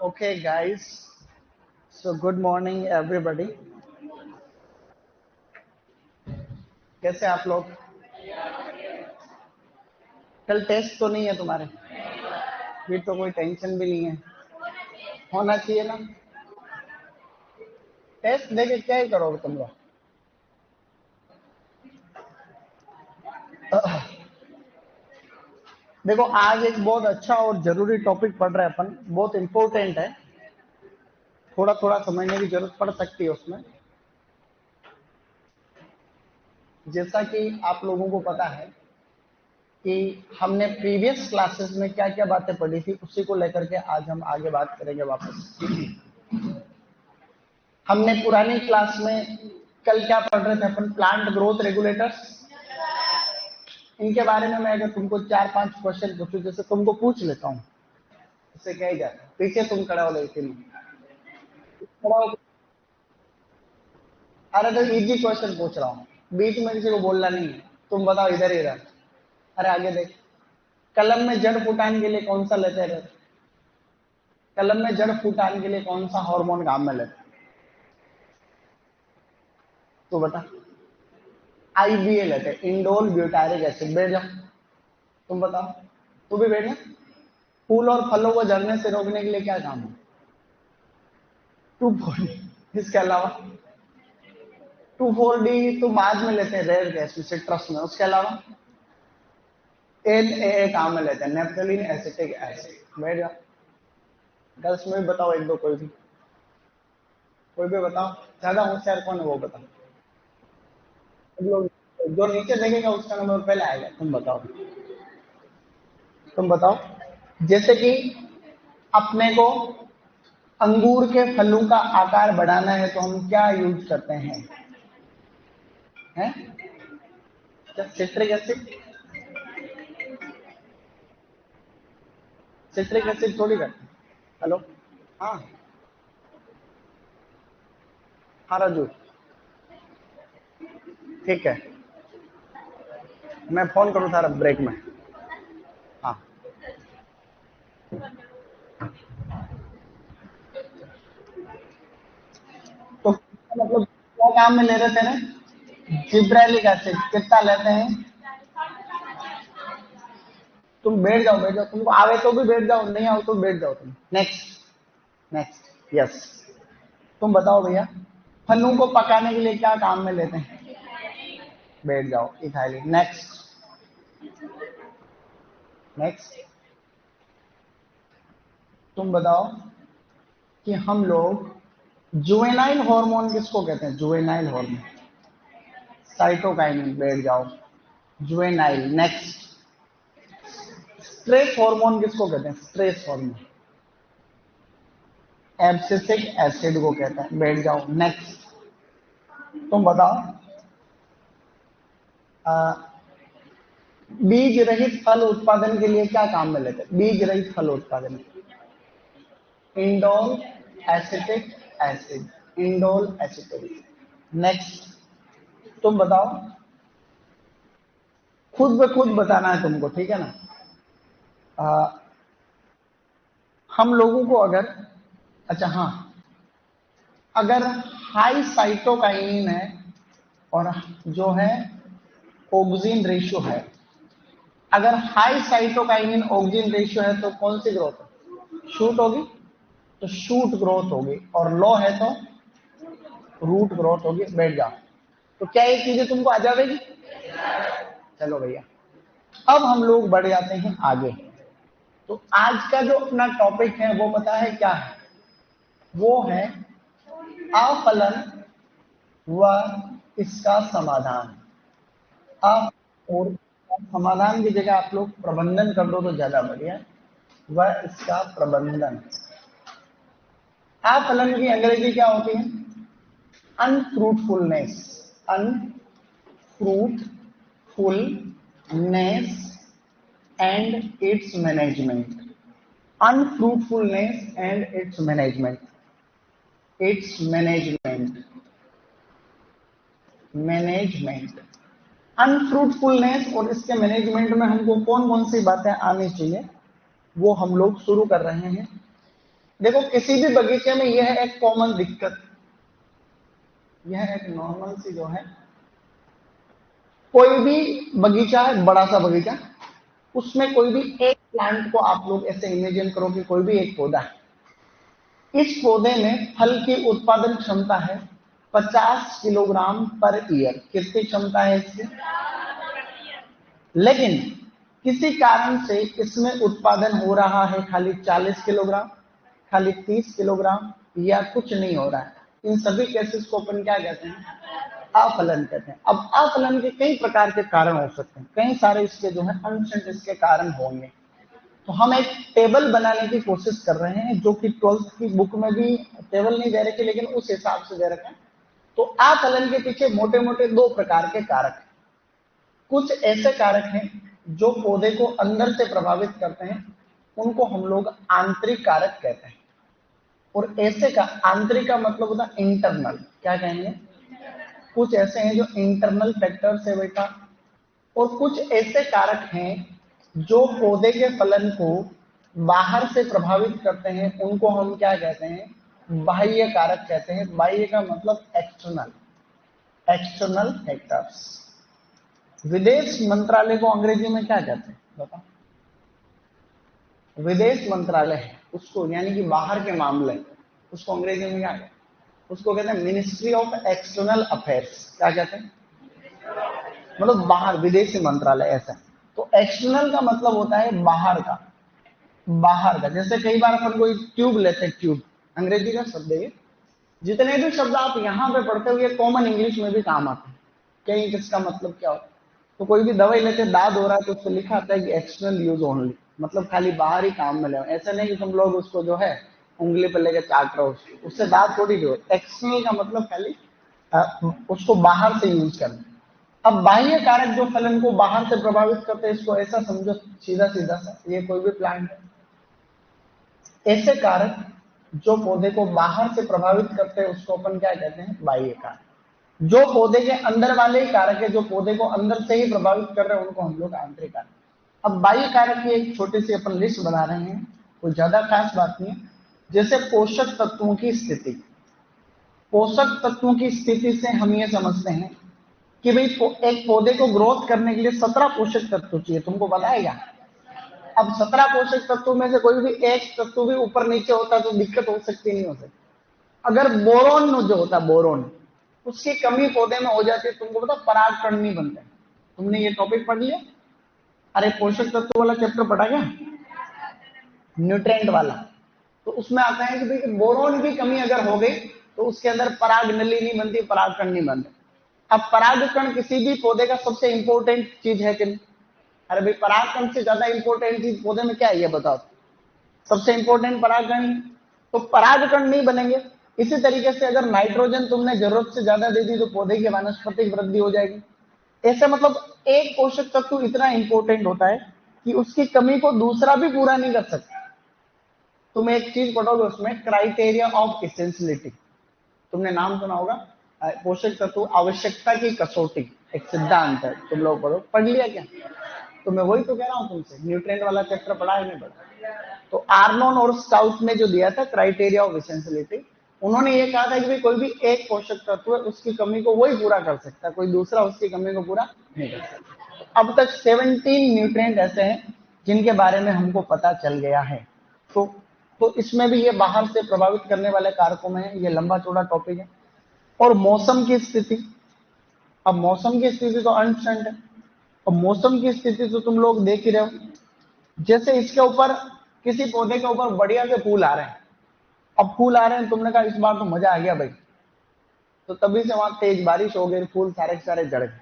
Okay, guys. So good morning, everybody. कैसे आप लोग? कल टेस्ट तो नहीं है तुम्हारे? फिर तो कोई टेंशन भी नहीं है। होना चाहिए ना? टेस्ट देके क्या ही करोगे तुम लोग? देखो, आज एक बहुत अच्छा और जरूरी टॉपिक पढ़ रहे हैं अपन। बहुत इम्पोर्टेंट है। थोड़ा थोड़ा समझने की जरूरत पड़ सकती है उसमें। जैसा कि आप लोगों को पता है कि हमने प्रीवियस क्लासेस में क्या क्या बातें पढ़ी थी, उसी को लेकर के आज हम आगे बात करेंगे वापस। हमने पुरानी क्लास में कल क्या पढ़ रहे थे अपन? Plant growth regulators. इनके बारे में मैं अगर तुमको 4-5 क्वेश्चन पूछूं, जैसे तुमको पूछ लेता हूँ, इससे क्या ही जाता है। पीछे तुम खड़ा हो, लेकिन खड़ा हो। अरे तो इजी क्वेश्चन पूछ रहा हूँ, बीच में किसी को बोलना नहीं है। तुम बताओ इधर ही इधर। अरे आगे देख। कलम में जड़ फुटाने के लिए कौन सा लेते हैं? कलम में जड़ फुटाने के लिए कौन सा हार्मोन काम में लेते हैं? तो बता। आईबीए लेते हैं, इंडोल ब्यूटारिक एसिड। बैठ जाओ। तुम बताओ। तू भी बैठ जा। फूल और फलों को झड़ने से रोकने के लिए क्या काम है? 2,4-D। इसके अलावा 2,4-D तो बाद में लेते हैं, रेयर गैस में, सिट्रस में। उसके अलावा NaA काम में लेते हैं, नेफ्थलीन एसिटिक एसिड। बैठ जाओ। गर्ल्स में भी बताओ, एक दो कोई भी बताओ। ज्यादा होशियार कौन है वो बताओ। सब लोग जो नीचे देखेगा उसका नंबर पहले आएगा। तुम बताओ। जैसे कि अपने को अंगूर के फलों का आकार बढ़ाना है तो हम क्या यूज करते हैं? हैं? Citric acid. सिट्रिक एसिड थोड़ी करते हैं। हेलो। हाँ। हाँ राजू, ठीक है। मैं फोन करूँ थारा ब्रेक में। हाँ। तो मतलब क्या काम में ले रहे थे ना? जिब्रेलिक एसिड कितना लेते हैं? तुम बैठ जाओ, बैठ जाओ। तुमको आवे तो भी बैठ जाओ, नहीं आओ तो बैठ जाओ तुम। नेक्स्ट। Next, yes. तुम बताओ भैया, फलों को पकाने के लिए क्या काम में लेते हैं? बैठ जाओ, इथाइलिन। नेक्स्ट। नेक्स्ट। तुम बताओ कि हम लोग जुवेनाइल हार्मोन किसको कहते हैं? Juvenile hormone cytokinin. बैठ जाओ, जुवेनाइल। नेक्स्ट। स्ट्रेस हार्मोन किसको कहते हैं? स्ट्रेस हार्मोन एब्सिसिक एसिड को कहते हैं। बैठ जाओ। नेक्स्ट। तुम बताओ, बीज रहित फल उत्पादन के लिए क्या काम में लेते हैं? बीज रहित फल उत्पादन, indole acetic acid. Indole acetic. Next. तुम बताओ, खुद ब खुद बताना है तुमको, ठीक है ना? हम लोगों को अगर, अच्छा हाँ, अगर हाई साइटोकाइनिन है और जो है ऑक्सिन रेशियो है, अगर हाई साइटोकाइनिन ऑक्सिन रेशियो है तो कौन सी ग्रोथ है? शूट होगी, तो शूट ग्रोथ होगी। और लो है तो रूट ग्रोथ होगी। बैठ जाओ। तो क्या ये चीजें तुमको आ जाएगी? चलो भैया, अब हम लोग बढ़ जाते हैं आगे। तो आज का जो अपना टॉपिक है वो पता है क्या है? वो है अफलन व इसका समाधान। आप और समाधान की जगह आप लोग प्रबंधन कर दो तो ज्यादा बढ़िया। वह इसका प्रबंधन। अफलन की अंग्रेजी क्या होती है? Unfruitfulness. Unfruitfulness and its management. Unfruitfulness and its management. Its management. Management. Unfruitfulness और इसके मैनेजमेंट में हमको कौन कौन सी बातें आनी चाहिए, वो हम लोग शुरू कर रहे हैं। देखो किसी भी बगीचे में यह एक कॉमन दिक्कत, यह एक नॉर्मल सी जो है, कोई भी बगीचा है, बड़ा सा बगीचा, उसमें कोई भी एक प्लांट को आप लोग ऐसे इमेजिन करो कि कोई भी एक पौधा है, इस पौधे में फल की उत्पादन क्षमता है 50 किलोग्राम पर ईयर। कितनी क्षमता है इसकी? लेकिन किसी कारण से इसमें उत्पादन हो रहा है खाली 40 किलोग्राम, खाली 30 किलोग्राम, या कुछ नहीं हो रहा है। इन सभी केसेस को अपन क्या कहते हैं? अफलन कहते हैं। अब अफलन के कई प्रकार के कारण हो सकते हैं, कई सारे इसके जो है अनशन इसके कारण होंगे। तो हम एक टेबल बनाने की कोशिश कर रहे हैं, जो कि 12th की बुक में भी टेबल नहीं दे रखे, लेकिन उस हिसाब से दे रखे हैं। तो अफलन के पीछे मोटे मोटे दो प्रकार के कारक हैं। कुछ ऐसे कारक हैं जो पौधे को अंदर से प्रभावित करते हैं, उनको हम लोग आंतरिक कारक कहते हैं। और ऐसे का आंतरिक का मतलब होता है इंटरनल, क्या कहेंगे? कुछ ऐसे हैं जो इंटरनल फैक्टर्स है बेटा, और कुछ ऐसे कारक हैं जो पौधे के फलन को बाहर से प्रभावित करते हैं, उनको हम क्या कहते हैं? बाह्य कारक कहते हैं। बाह्य का मतलब एक्सटर्नल, एक्सटर्नल फैक्टर्स। विदेश मंत्रालय को अंग्रेजी में क्या कहते हैं बताओ? विदेश मंत्रालय है उसको, यानी कि बाहर के मामले, उसको अंग्रेजी में क्या कहते हैं? उसको कहते हैं मिनिस्ट्री ऑफ एक्सटर्नल अफेयर्स। क्या कहते हैं? मतलब बाहर, विदेशी मंत्रालय ऐसा। तो एक्सटर्नल का मतलब होता है बाहर का, बाहर का। जैसे कई बार अपन कोई ट्यूब लेते हैं, ट्यूब अंग्रेजी का शब्द है। जितने भी शब्द आप यहाँ पे पढ़ते हो ये कॉमन इंग्लिश में भी काम आते हैं, कहीं किसका मतलब क्या होता है। तो कोई भी दवाई लेते दाद हो रहा है तो उसको लिखा आता है कि एक्सटर्नल यूज ओनली, मतलब खाली बाहर ही काम में ले। ऐसा नहीं कि तुम लोग उसको जो है उंगली पर लेकर चाट रहे हो, उससे दाद थोड़ी जो। एक्सटर्नल का मतलब खाली उसको बाहर से यूज करना। अब बाह्य कारक जो फलन को बाहर से प्रभावित करते हैं, इसको ऐसा समझो सीधा सीधा सा, ये कोई भी प्लांट है, ऐसे कारक जो पौधे को बाहर से प्रभावित करते हैं उसको अपन क्या कहते हैं? बाह्य कारक। जो पौधे के अंदर वाले ही कारक है, जो पौधे को अंदर से ही प्रभावित कर रहे हैं, उनको हम लोग आंतरिक कारक। अब बाह्य कारक की एक छोटी सी अपन लिस्ट बना रहे हैं, कोई ज्यादा खास बात नहीं है। जैसे पोषक तत्वों की स्थिति, पोषक तत्वों की स्थिति से हम ये समझते हैं कि भाई एक पौधे को ग्रोथ करने के लिए 17 पोषक तत्व चाहिए, तुमको पता है क्या? अब 17 पोषक तत्वों में से कोई भी एक तत्व भी ऊपर नीचे होता तो दिक्कत हो सकती, नहीं हो सकती? अगर बोरोन जो होता, बोरोन, उसकी कमी पौधे में हो जाती है, तुमको पता परागकण नहीं बनते। तुमने ये टॉपिक पढ़ लिया? अरे पोषक तत्व वाला चैप्टर पढ़ा क्या? न्यूट्रेंट वाला। तो उसमें आता है कि भाई बोरोन की कमी अगर हो गई तो उसके अंदर पराग नली नहीं बनती, परागकण नहीं बनते। अब परागकण किसी भी पौधे का सबसे इंपॉर्टेंट चीज है कि नहीं? अरे भाई परागकण से ज्यादा इंपॉर्टेंट चीज पौधे में क्या है ये बताओ? सबसे इंपॉर्टेंट परागकण ही। तो परागकण नहीं बनेंगे। इसी तरीके से अगर नाइट्रोजन तुमने जरूरत से ज्यादा दे दी तो पौधे की वानस्पतिक वृद्धि हो जाएगी। ऐसे मतलब एक पोषक तत्व इतना इंपॉर्टेंट होता है कि उसकी कमी को दूसरा भी पूरा नहीं कर सकता। तुम एक चीज पढ़ोगे उसमें, क्राइटेरिया ऑफ एसेंशियलिटी, तुमने नाम सुना होगा, पोषक तत्व आवश्यकता की कसौटी, एक सिद्धांत है, तुम लोग पढ़ लिया क्या? तो मैं वही तो कह रहा हूं तुमसे, न्यूट्रिएंट वाला चैप्टर पढ़ा है नहीं पढ़ा? तो आर्नोन और स्काउट ने जो दिया था क्राइटेरिया ऑफ एसेंशियलिटी, उन्होंने ये कहा था कि भाई कोई भी एक पोषक तत्व है उसकी कमी को वही पूरा कर सकता है, कोई दूसरा उसकी कमी को पूरा नहीं कर सकता। अब तक 17 न्यूट्रिएंट ऐसे हैं जिनके बारे में हमको पता चल गया है। तो इसमें भी ये बाहर से प्रभावित करने वाले कारकों में है, ये लंबा चौड़ा टॉपिक है। और मौसम की स्थिति, अब मौसम की स्थिति तो अनस्टैंड है। अब मौसम की स्थिति तो तुम लोग देख ही रहे हो। जैसे इसके ऊपर, किसी पौधे के ऊपर बढ़िया से फूल आ रहे हैं, अब फूल आ रहे हैं, तुमने कहा इस बार तो मजा आ गया भाई, तो तभी से वहां तेज बारिश हो गई, फूल सारे के सारे झड़ गए।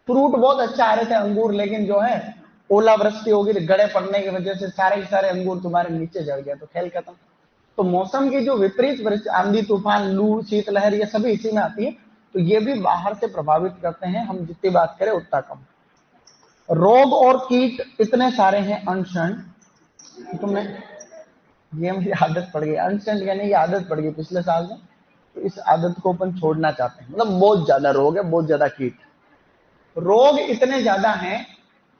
फ्रूट बहुत अच्छा आ रहे थे अंगूर, लेकिन जो है ओलावृष्टि होगी, गड़े पड़ने की वजह से सारे के सारे अंगूर तुम्हारे नीचे झड़ गया, तो खेल खत्म। तो मौसम की जो विपरीत आंधी तूफान लू शीतलहर ये सभी इसी में आती है। तो ये भी बाहर से प्रभावित करते हैं, हम जितनी बात करें उतना कम। रोग और कीट इतने सारे हैं अनशन, तुमने ये मुझे आदत पड़ गई, अनशन यानी ये आदत पड़ गई पिछले साल में, तो इस आदत को अपन छोड़ना चाहते हैं। मतलब बहुत ज्यादा रोग है, बहुत ज्यादा कीट, रोग इतने ज्यादा हैं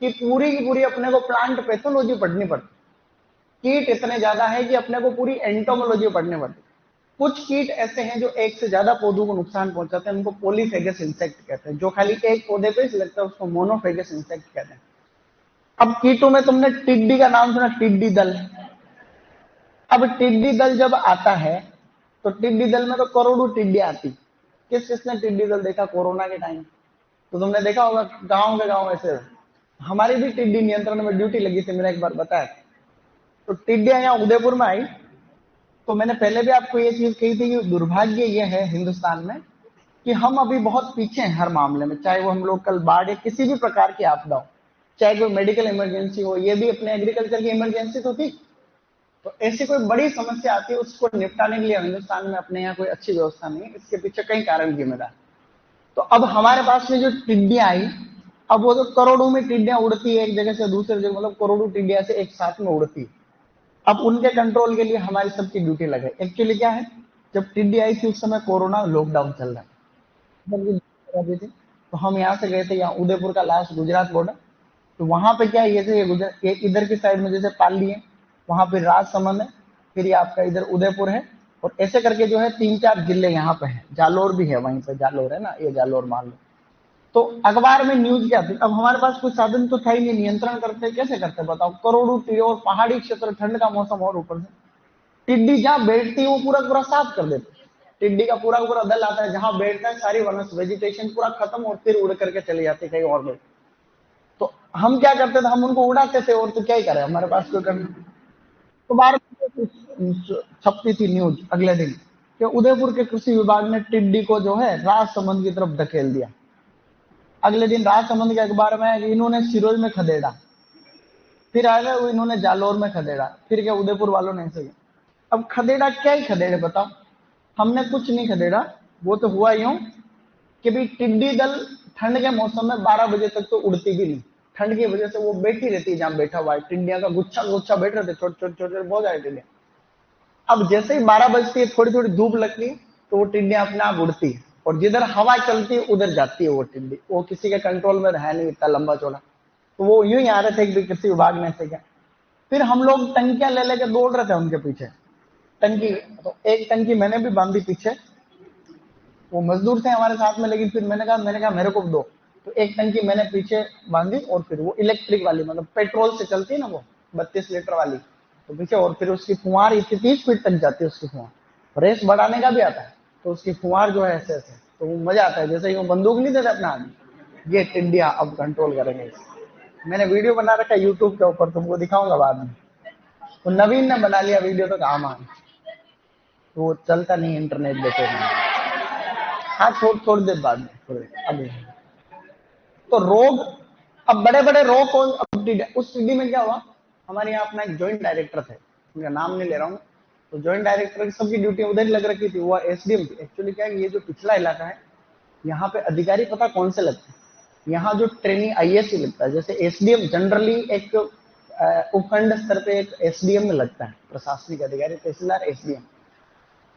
कि पूरी की पूरी अपने को प्लांट पैथोलॉजी पढ़नी पड़ती। कीट इतने ज्यादा है कि अपने को पूरी एंटोमोलॉजी पढ़ने पड़ती। कुछ कीट ऐसे हैं जो एक से ज्यादा पौधों को नुकसान पहुंचाते हैं, उनको पॉलीफेगस इंसेक्ट कहते हैं। जो खाली एक पौधे पे ही लगता है उसको मोनोफेगस इंसेक्ट कहते हैं। अब कीटों में तुमने टिड्डी का नाम सुना, टिड्डी दल। अब टिड्डी दल जब आता है तो टिड्डी दल में तो करोड़ों टिड्डियां आती। किस किसने टिड्डी दल देखा कोरोना के टाइम? तो तुमने देखा होगा गांव के गांव ऐसे। हमारी भी टिड्डी नियंत्रण में ड्यूटी लगी थी, मैंने एक बार बताया। तो टिड्डियां यहाँ उदयपुर में आई। तो मैंने पहले भी आपको ये चीज कही थी कि दुर्भाग्य ये है हिंदुस्तान में कि हम अभी बहुत पीछे हैं हर मामले में, चाहे वो हम लोग कल बाढ़ या किसी भी प्रकार की आपदा हो, चाहे कोई मेडिकल इमरजेंसी हो, ये भी अपने एग्रीकल्चर की इमरजेंसी तो थी। तो ऐसी कोई बड़ी समस्या आती है उसको निपटाने के लिए हिंदुस्तान में अपने यहाँ कोई अच्छी व्यवस्था नहीं है। इसके पीछे कई कारण जिम्मेदार। तो अब हमारे पास में जो टिड्डियां आई, अब वो तो करोड़ों में टिड्डियां उड़ती है एक जगह से दूसरी जगह, मतलब करोड़ों टिड्डियां से एक साथ में उड़ती है। अब उनके कंट्रोल के लिए हमारी सबकी ड्यूटी लगे। एक्चुअली क्या है, जब टिड्डी आई थी उस समय कोरोना लॉकडाउन चल रहा है थी। तो हम यहाँ से गए थे, यहाँ उदयपुर का लास्ट गुजरात बॉर्डर। तो वहां पे क्या है, ये इधर की साइड में जैसे पाली है, वहां पे राजसमंद है, फिर ये आपका इधर उदयपुर है, और ऐसे करके जो है 3-4 जिले यहाँ पे है। जालोर भी है, वहीं पे जालोर है ना, ये जालोर मान लो। तो अखबार में न्यूज क्या थी, अब हमारे पास कोई साधन तो था ही नहीं, नियंत्रण करते कैसे करते बताओ? करोड़ों टिड्डी और पहाड़ी क्षेत्र, ठंड का मौसम, और ऊपर से टिड्डी जहां बैठती है वो पूरा पूरा साफ कर देती। टिड्डी का पूरा पूरा दल आता है, जहां बैठता है सारी वनस वेजिटेशन पूरा खत्म, और फिर उड़ करके चले जाते कहीं और में। तो हम क्या करते थे, हम उनको उड़ाते थे, और तो क्या ही करें, हमारे पास कोई करना। तो बार छपती थी न्यूज अगले दिन कि उदयपुर के कृषि विभाग ने टिड्डी को जो है राजसमंद की तरफ धकेल दिया। अगले दिन राजसमंद के अखबार में इन्होंने सिरोज में खदेड़ा, फिर आ गए इन्होंने जालोर में खदेड़ा, फिर क्या उदयपुर वालों ने ऐसे। अब खदेड़ा क्या ही खदेड़े बताओ, हमने कुछ नहीं खदेड़ा। वो तो हुआ यूं कि भी टिड्डी दल ठंड के मौसम में 12 बजे तक तो उड़ती भी नहीं। ठंड की वजह से वो बैठी रहती है जहां बैठा हुआ है, टिड्डियां का गुच्छा गुच्छा बैठ रहे थे, छोटे छोटे छोटे बहुत सारे टिड्डियां। अब जैसे ही 12 बजती है, थोड़ी थोड़ी धूप लगती है, तो वो टिड्डियां अपने आप उड़ती है, और जिधर हवा चलती है उधर जाती है वो टिड्डी। वो किसी के कंट्रोल में है नहीं, इतना लंबा चौड़ा। तो वो यूं ही आ रहे थे कि कृषि विभाग ने ऐसे क्या। फिर हम लोग टंकियां ले लेके दौड़ रहे थे उनके पीछे। टंकी, तो एक टंकी मैंने भी बांधी पीछे, वो मजदूर थे हमारे साथ में, लेकिन फिर मैंने कहा मेरे को दो। तो एक टंकी मैंने पीछे बांधी, और फिर वो इलेक्ट्रिक वाली, मतलब पेट्रोल से चलती है ना वो 32 लीटर वाली, तो पीछे। और फिर उसकी फुहार इतनी 30 फीट तक जाती है उसकी फुहार। रेस बढ़ाने का भी आता है, तो उसकी फुहार जो है ऐसे ऐसे, तो वो मजा आता है। जैसे ही वो बंदूक नहीं देते अपना आदमी, ये टिड्डियां अब कंट्रोल करेंगे। मैंने वीडियो बना रखा है यूट्यूब के ऊपर, तुमको दिखाऊंगा बाद में। तो नवीन ने बना लिया वीडियो, तो काम आ, तो वो चलता नहीं इंटरनेट देखे। हाँ, थोड़ी देर बाद में, थोड़ी देर अभी। तो रोग, अब बड़े बड़े रोग कौन, उस टिड्डी में क्या हुआ, हमारे यहाँ अपना एक ज्वाइंट डायरेक्टर थे, उनका नाम नहीं ले रहा हूँ। तो ज्वाइंट डायरेक्टर की सबकी ड्यूटी उधर ही लग रखी थी, वो एसडीएम थी। एक्चुअली क्या है, ये जो पिछला इलाका है, यहाँ पे अधिकारी पता कौन से लगते हैं, यहाँ जो ट्रेनिंग आईएएस ही लगता है। जैसे एसडीएम जनरली एक उपखंड स्तर पे एक एसडीएम में लगता है, प्रशासनिक अधिकारी, तहसीलदार, एसडीएम।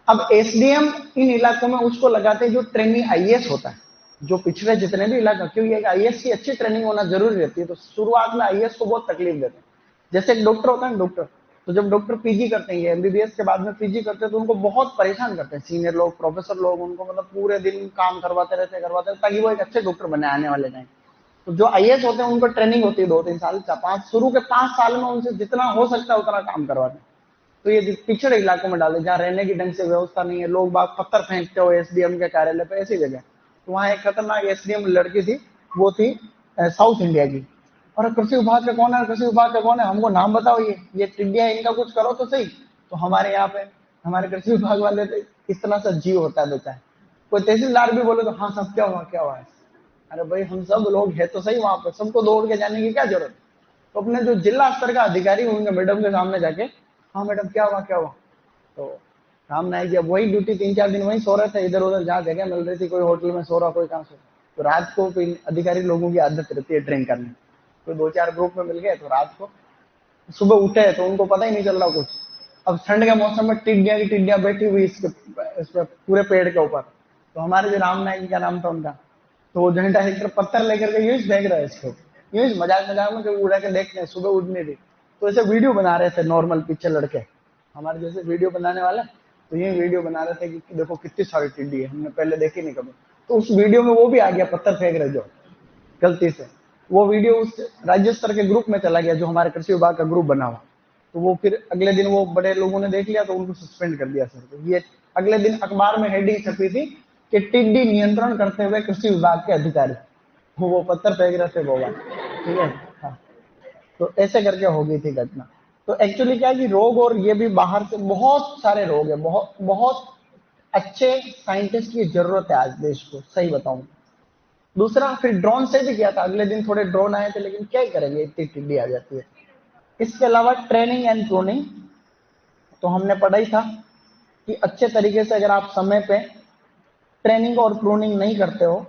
अब एसडीएम इन इलाकों में उसको लगाते हैं जो ट्रेनिंग आईएएस होता है, जो पिछले जितने भी इलाका, क्योंकि आईएएस की अच्छी ट्रेनिंग होना जरूरी रहती है। तो शुरुआत में आईएएस को बहुत तकलीफ देते हैं। जैसे एक डॉक्टर होता है ना, डॉक्टर, तो जब डॉक्टर पीजी करते हैं, एमबीबीएस के बाद में पीजी करते हैं, तो उनको बहुत परेशान करते हैं सीनियर लोग, प्रोफेसर लोग, उनको मतलब पूरे दिन काम करवाते रहते ताकि वो एक अच्छे डॉक्टर बने आने वाले टाइम। तो जो आईएएस होते हैं उनको ट्रेनिंग होती है 2-3 साल, 5 शुरू के 5 साल में उनसे जितना हो सकता है उतना काम करवाते हैं। तो ये पिछड़े इलाकों में डाले, जहाँ रहने की ढंग से व्यवस्था नहीं है, लोग बाग पत्थर फेंकते हो एसडीएम के कार्यालय पे, ऐसी जगह। तो वहां एक खतरनाक एसडीएम लड़की थी, वो थी साउथ इंडिया की। और कृषि विभाग का कौन है, कृषि विभाग का कौन है, हमको नाम बताओ, ये टिड्डिया है, इनका कुछ करो तो सही। तो हमारे यहाँ पे हमारे कृषि विभाग वाले तो इस तरह से जीव होता है बेटा। कोई तहसीलदार भी बोले तो हाँ सब क्या हुआ क्या हुआ है। अरे भाई हम सब लोग है तो सही वहां पे, सबको दौड़ के जाने की क्या जरूरत। तो अपने जो जिला स्तर का अधिकारी होंगे मैडम के सामने जाके, हाँ मैडम क्या हुआ क्या हुआ। तो काम नहीं किया, वही ड्यूटी 3-4 दिन वहीं सो रहे थे, इधर उधर जहाँ जगह मिल रही थी, कोई होटल में सो रहा, कोई कहाँ सो। तो रात को अधिकारी लोगों की आदत रहती है ड्रिंक करने, कोई 2-4 ग्रुप में मिल गए, तो रात को सुबह उठे तो उनको पता ही नहीं चल रहा कुछ। अब ठंड के मौसम में टिड्डियां की टिड्डियां बैठी हुई इस पे पूरे पेड़ के ऊपर। तो हमारे जो राम नायक का नाम था उनका, तो वो जॉइंट डायरेक्टर पत्थर लेकर के यूज फेंक रहा है इसको, यूज मजाक मजाक में, कभी उड़ा के देखते हैं, सुबह उठ नहीं रही। तो ऐसे वीडियो बना रहे थे नॉर्मल पीछे लड़के हमारे जैसे वीडियो बनाने वाले, तो ये वीडियो बना रहे थे कि देखो कितनी सारी टिड्डी है, हमने पहले देखी नहीं कभी। तो उस वीडियो में वो भी आ गया, पत्थर फेंक रहे जो गलती से, वो वीडियो उस राज्य स्तर के ग्रुप में चला गया जो हमारे कृषि विभाग का ग्रुप बना हुआ। तो वो फिर अगले दिन वो बड़े लोगों ने देख लिया तो उनको सस्पेंड कर दिया सर। तो ये अगले दिन अखबार में हेडिंग छपी थी कि टिड्डी नियंत्रण करते हुए कृषि विभाग के अधिकारी, वो पत्थर फेंक रहे थे वो बात, ठीक है। हाँ, तो ऐसे करके हो गई थी घटना। तो एक्चुअली क्या है कि रोग और ये भी बाहर से बहुत सारे रोग है, बहुत बहुत अच्छे साइंटिस्ट की जरूरत है आज देश को, सही बताऊं। दूसरा फिर ड्रोन से भी किया था, अगले दिन थोड़े ड्रोन आए थे, लेकिन क्या ही करेंगे इतनी टिड्डी आ जाती है। इसके अलावा ट्रेनिंग एंड प्रूनिंग, तो हमने पढ़ा ही था कि अच्छे तरीके से अगर आप समय पे ट्रेनिंग और प्रूनिंग नहीं करते हो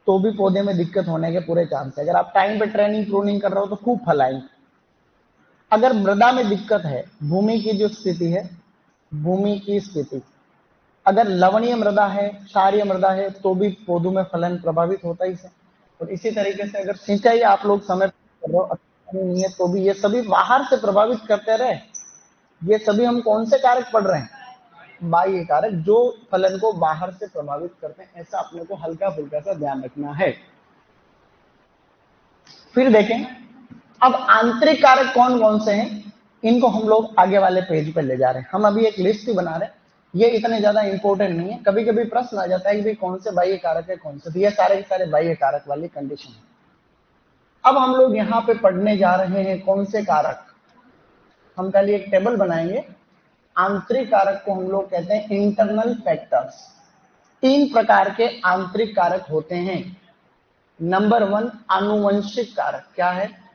तो भी पौधे में दिक्कत होने के पूरे चांस है। अगर आप टाइम पे ट्रेनिंग प्रूनिंग कर रहे हो तो खूब फल आएंगे। अगर मृदा में दिक्कत है, भूमि की जो स्थिति है, भूमि की स्थिति अगर लवणीय मृदा है, क्षारीय मृदा है, तो भी पौधों में फलन प्रभावित होता ही है। और इसी तरीके से अगर सिंचाई आप लोग समय पर कर रहे हो, नहीं है, तो भी ये सभी बाहर से प्रभावित करते रहे। ये सभी हम कौन से कारक पढ़ रहे हैं? बाह्य कारक, जो फलन को बाहर से प्रभावित करते हैं, ऐसा अपने को हल्का फुल्का सा ध्यान रखना है। फिर देखें अब आंतरिक कारक कौन कौन से हैं, इनको हम लोग आगे वाले पेज पे ले जा रहे हैं। हम अभी एक लिस्ट ही बना रहे हैं, ये इतने ज्यादा इंपॉर्टेंट नहीं है। कभी कभी प्रश्न आ जाता है कि भाई कौन से बाह्य कारक है कौन से, तो ये सारे के सारे बाह्य कारक वाली कंडीशन है। अब हम लोग यहाँ पे पढ़ने जा रहे हैं कौन से कारक, हम कल एक टेबल बनाएंगे। आंतरिक कारक को हम लोग कहते हैं इंटरनल फैक्टर्स। 3 प्रकार के आंतरिक कारक होते हैं। नंबर 1 आनुवंशिक कारक, क्या है?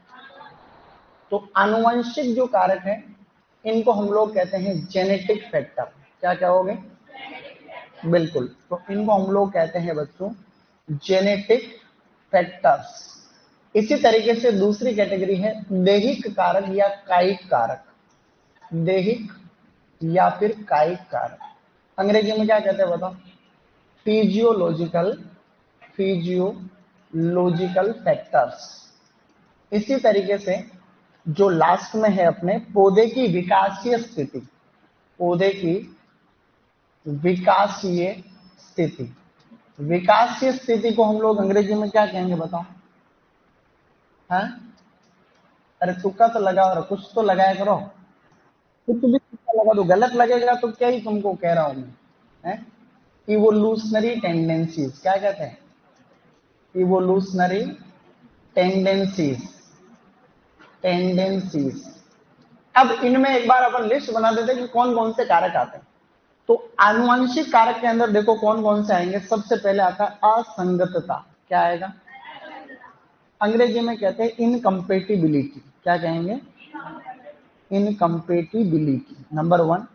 तो आनुवंशिक जो कारक है इनको हम लोग कहते हैं जेनेटिक फैक्टर। क्या क्या हो गए? बिल्कुल, तो इनको हम लोग कहते हैं बच्चों जेनेटिक फैक्टर्स। इसी तरीके से दूसरी कैटेगरी है दैहिक कारक या कायिक कारक। दैहिक या फिर कायिक कारक, अंग्रेजी में क्या कहते हैं बताओ? Physiological, physiological factors. इसी तरीके से जो लास्ट में है अपने पौधे की विकासीय स्थिति, पौधे की विकासीय स्थिति, विकासीय स्थिति को हम लोग अंग्रेजी में क्या कहेंगे बताओ? हैं? अरे तुक्का तो लगाओ, कुछ तो लगाया करो, कुछ भी तुक्का लगा दो, गलत लगेगा तो क्या ही तुमको कह रहा हूं मैं, हैं? इवोल्यूशनरी टेंडेंसीज, क्या कहते हैं? Evolutionary tendencies, tendencies. अब इनमें एक बार अपन लिस्ट बना देते हैं कि कौन कौन से कारक आते हैं। तो आनुवंशिक कारक के अंदर देखो कौन कौन से आएंगे। सबसे पहले आता है असंगतता, क्या आएगा? अंग्रेजी में कहते हैं इनकम्पेटिबिलिटी, क्या कहेंगे? Incompatibility number 1।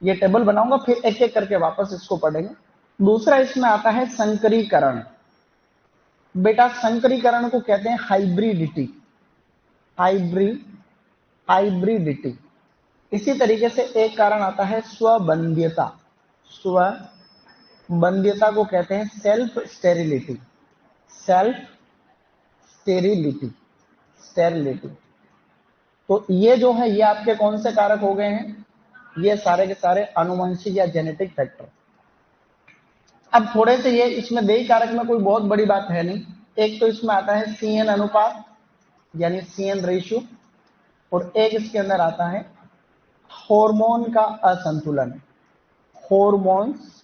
ये टेबल बनाऊंगा फिर एक एक करके वापस इसको पढ़ेंगे। दूसरा इसमें आता है संकरीकरण। बेटा संकरीकरण को कहते हैं हाइब्रिडिटी, हाइब्रिडिटी। इसी तरीके से एक कारण आता है स्वबंध्यता, स्वबंध्यता को कहते हैं self sterility, self sterility, sterility. तो ये जो है ये आपके कौन से कारक हो गए हैं? ये सारे के सारे आनुवंशिक या जेनेटिक फैक्टर। अब थोड़े से ये इसमें देही कारक में कोई बहुत बड़ी बात है नहीं। एक तो इसमें आता है CN अनुपात यानी CN रेशियो, और एक इसके अंदर आता है हार्मोन का असंतुलन, हार्मोन्स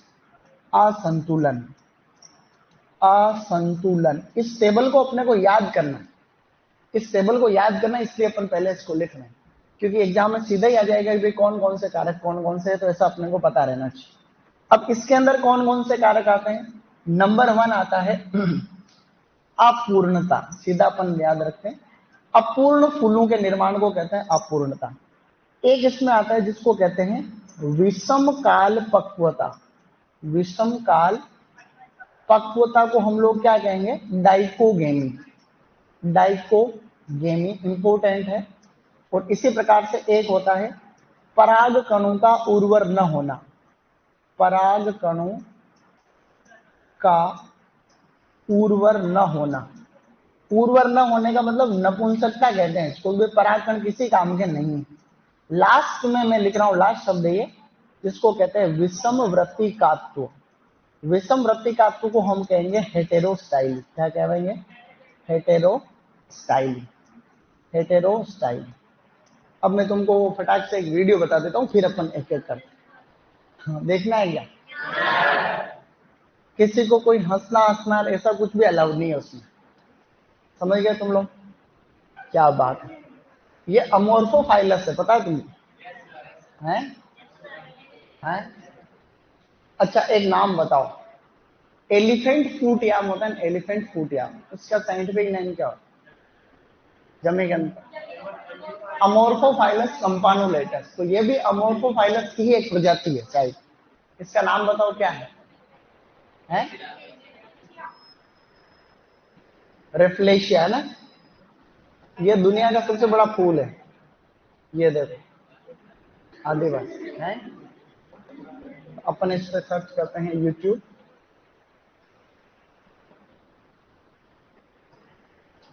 असंतुलन, असंतुलन। इस टेबल को अपने को याद करना, इस टेबल को याद करना, इसलिए अपन पहले इसको लिख रहे हैं, क्योंकि एग्जाम में सीधा ही आ जाएगा कि कौन कौन से कारक कौन कौन से है, तो ऐसा अपने को पता रहना चाहिए। अब इसके अंदर कौन कौन से कारक आते हैं? नंबर 1 आता है अपूर्णता, सीधा अपन याद रखते हैं, अपूर्ण फूलों के निर्माण को कहते हैं अपूर्णता। एक इसमें आता है जिसको कहते हैं विषम काल पक्वता, विषम काल पक्वता को हम लोग क्या कहेंगे? डाइकोगेमी, डाइकोगेमी इंपोर्टेंट है। और इसी प्रकार से एक होता है पराग कणों का उर्वर न होना, पराग कणों का उर्वर न होना। पूर्वर न होने का मतलब नपुंसकता कहते हैं, कोई भी परागकण किसी काम के नहीं। लास्ट में मैं लिख रहा हूं, लास्ट शब्द ये, जिसको कहते हैं विषम वृत्तिकात्व। विषम वृत्तिकात्व को हम कहेंगे हेटेरोस्टाइल। क्या कहेंगे? हेटेरोस्टाइल। हेटेरोस्टाइल। अब मैं तुमको फटाक से एक वीडियो बता देता हूँ, फिर अपन एक एक करते हैं। देखना है क्या? किसी को कोई हंसना हंसना ऐसा कुछ भी अलाउड नहीं है उसमें। समझ गए तुम लोग? क्या बात है। ये अमोर्फोफाइलस है, पता है तुमको? हैं? हैं? अच्छा एक नाम बताओ। एलिफेंट फूट याम होता है, एलिफेंट फूट याम, उसका साइंटिफिक नेम क्या होता है? जमेगन। अमोर्फोफाइलस कंपानुलेटस, तो ये भी अमोर्फोफाइलस की ही एक प्रजाति है शायद। इसका नाम बताओ क्या है? हैं? रेफ्लेशिया है ना। ये दुनिया का सबसे बड़ा फूल है। ये देखो, आदिवासी है। अपन इस पर सर्च करते हैं यूट्यूब।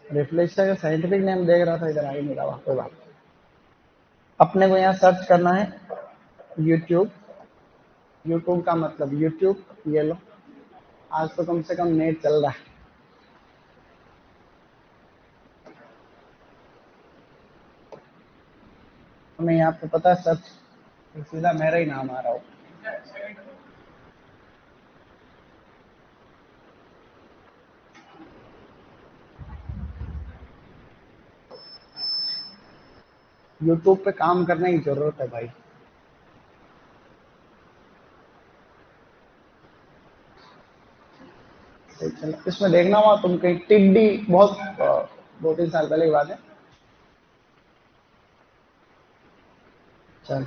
रेफ्लेशिया का साइंटिफिक नेम देख रहा था, इधर आ ही नहीं रहा। कोई बात, अपने को यहाँ सर्च करना है यूट्यूब। यूट्यूब का मतलब यूट्यूब, ये लो। आज तो कम से कम नेट चल रहा है। हमें यहाँ पे पता है सर्च, सीधा मेरा ही नाम आ रहा हो। यूट्यूब पे काम करने की जरूरत है भाई। इसमें देखना हुआ तुम कहीं टिड्डी, बहुत 2-3 साल पहले की बात है। चल,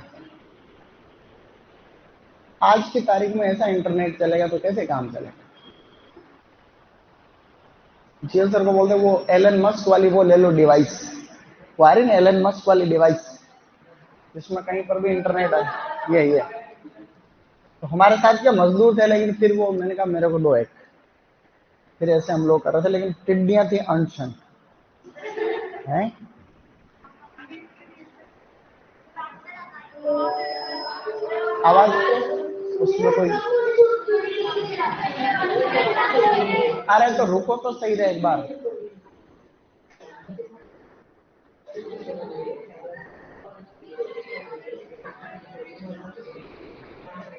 आज की तारीख में ऐसा इंटरनेट चलेगा तो कैसे काम चलेगा? जीएल सर को बोलते वो एलन मस्क वाली वो ले लो डिवाइस, वो आ रही ना एलन मस्क वाली डिवाइस, जिसमें कहीं पर भी इंटरनेट है। ये तो हमारे साथ क्या मजदूर थे, लेकिन फिर वो मैंने कहा मेरे को दो एक, फिर ऐसे हम लोग कर रहे थे, लेकिन टिड्डियां थी अनशन है। आवाज उसमें कोई, अरे तो रुको तो सही रहे एक बार।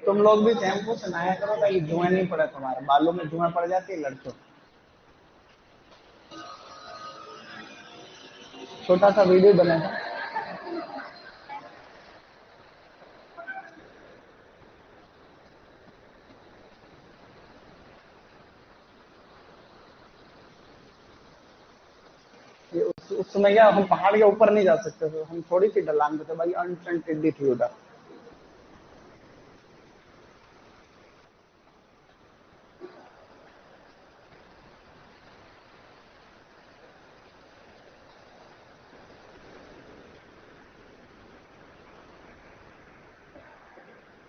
तुम लोग भी शैम्पू से नहाया करो ताकि धुआं नहीं पड़े, तुम्हारे बालों में धुआं पड़ जाती है लड़कों। छोटा सा वीडियो बना था। ये उस समय क्या हम पहाड़ के ऊपर नहीं जा सकते थे, हम थोड़ी सी ढलान पे थे भाई, अनशन टिड्डी थी उधर।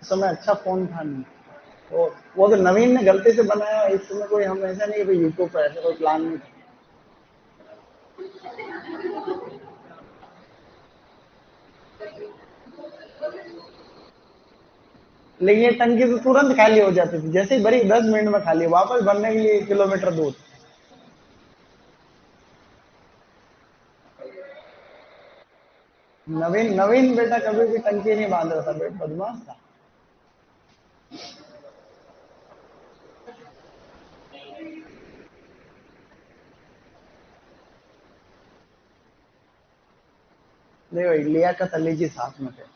उस समय अच्छा फोन था नहीं। तो वो तो नवीन ने गलती से बनाया, इस समय कोई हम ऐसा नहीं कि यूट्यूब पर ऐसा कोई प्लान नहीं था। लेकिन ये टंकी तो तुरंत खाली हो जाती थी, जैसे ही भरी 10 मिनट में खाली, वापस भरने के लिए 1 किलोमीटर दूर। नवीन नवीन बेटा कभी भी टंकी नहीं बांध रहा था, बेटा बदमाश था। नहीं भाई, लियाकत अली जी साथ में थे।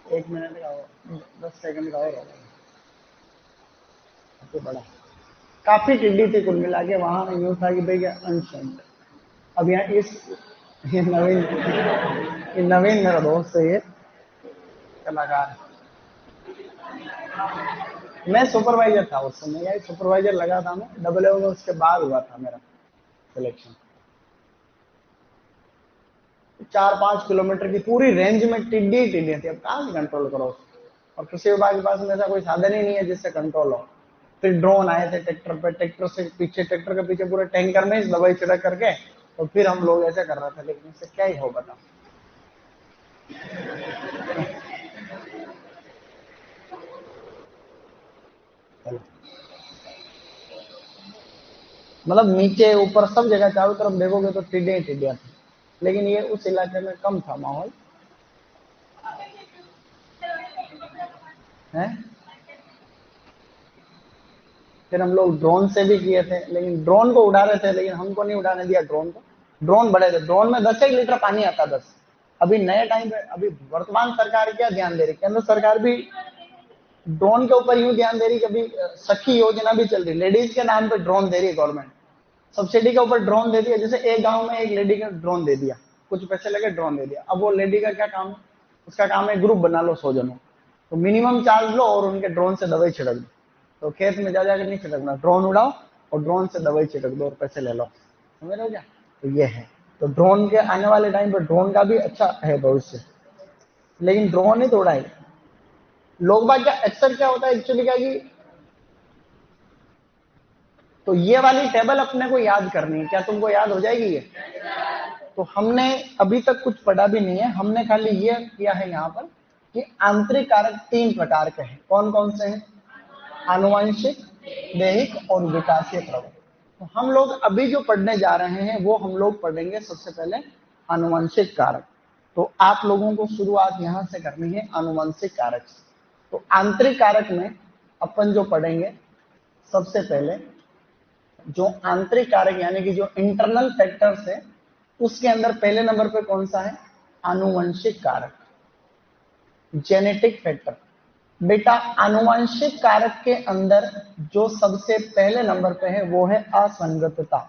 1 मिनट का और 10 सेकंड का और होगा, सबसे बड़ा। काफी टिड्डी थी कुल मिला के वहां, यूं था कि भाई अनशन। अब यहाँ ये नवीन मेरा दोस्त है, ये कलाकार। मैं सुपरवाइजर था उस समय, यार सुपरवाइजर लगा था मैं, डबल में उसके बाद हुआ था मेरा सिलेक्शन। 4-5 किलोमीटर की पूरी रेंज में टिड्डी टिड्डियां थी, अब कहां से कंट्रोल करो उसको? और कृषि विभाग के पास में ऐसा कोई साधन ही नहीं है जिससे कंट्रोल हो। फिर ड्रोन आए थे ट्रैक्टर पे, ट्रैक्टर से पीछे, ट्रैक्टर के पीछे पूरे टैंकर में दवाई छिड़क करके, तो फिर हम लोग ऐसे कर रहे थे, लेकिन इससे क्या ही हो बताओ। मतलब नीचे ऊपर सब जगह चारों तरफ देखोगे तो टिड्डियां टिड्डियां थी, लेकिन ये उस इलाके में कम था माहौल है। फिर हम लोग ड्रोन से भी किए थे, लेकिन ड्रोन को उड़ा रहे थे, लेकिन हमको नहीं उड़ाने दिया ड्रोन को। ड्रोन बड़े थे, ड्रोन में 10 लीटर पानी आता, 10। अभी नए टाइम पे अभी वर्तमान सरकार क्या ध्यान दे रही, केंद्र सरकार भी ड्रोन के ऊपर यूं ध्यान दे रही कि अभी सखी योजना भी चल रही, लेडीज के नाम पे ड्रोन दे रही है गवर्नमेंट, सब्सिडी के ऊपर ड्रोन दे दिया। जैसे एक गांव में एक लेडी का ड्रोन दे दिया, कुछ पैसे लगे ड्रोन दे दिया। अब वो लेडी का क्या काम है, उसका काम है ग्रुप बना लो 100 जनों, तो मिनिमम चार्ज लो और उनके ड्रोन से दवाई छिड़क दो। तो खेत में जा जाकर नहीं छिड़कना, ड्रोन उड़ाओ और ड्रोन से दवाई छिड़क दो और पैसे ले लो, समझ रहे हो क्या? तो ये है, तो ड्रोन के आने वाले टाइम पर ड्रोन का भी अच्छा है भविष्य, लेकिन ड्रोन ही तो उड़ाए लोग बात। क्या अक्सर क्या होता है एक्चुअली, क्या कि तो ये वाली टेबल अपने को याद करनी है, क्या तुमको याद हो जाएगी ये? तो हमने अभी तक कुछ पढ़ा भी नहीं है, हमने खाली ये किया है यहाँ पर कि आंतरिक कारक 3 प्रकार के हैं। कौन कौन से हैं? आनुवंशिक, दैहिक और विकासीय प्रभाव। तो हम लोग अभी जो पढ़ने जा रहे हैं वो हम लोग पढ़ेंगे सबसे पहले आनुवंशिक कारक। तो आप लोगों को शुरुआत यहां से करनी है आनुवंशिक कारक से। तो आंतरिक कारक में अपन जो पढ़ेंगे सबसे पहले, जो आंतरिक कारक यानी कि जो इंटरनल फैक्टर्स है, उसके अंदर पहले नंबर पे कौन सा है? आनुवंशिक कारक, जेनेटिक फैक्टर। बेटा आनुवंशिक कारक के अंदर जो सबसे पहले नंबर पे है वो है असंगतता।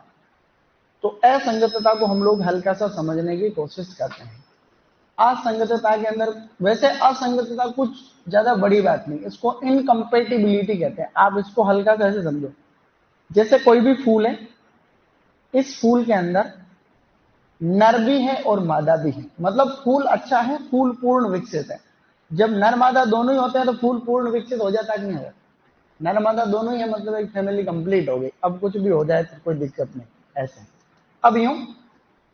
तो असंगतता को हम लोग हल्का सा समझने की कोशिश करते हैं। असंगतता के अंदर, वैसे असंगतता कुछ ज्यादा बड़ी बात नहीं, इसको इनकम्पेटिबिलिटी कहते हैं। आप इसको हल्का सा ऐसे समझो, जैसे कोई भी फूल है, इस फूल के अंदर नर भी है और मादा भी है, मतलब फूल अच्छा है, फूल पूर्ण विकसित है। जब नर मादा दोनों ही होते हैं तो फूल पूर्ण विकसित हो जाता कि नहीं होता? नर मादा दोनों ही है, मतलब एक फैमिली कंप्लीट हो गई, अब कुछ भी हो जाए तो कोई दिक्कत नहीं, ऐसे। अब यूं,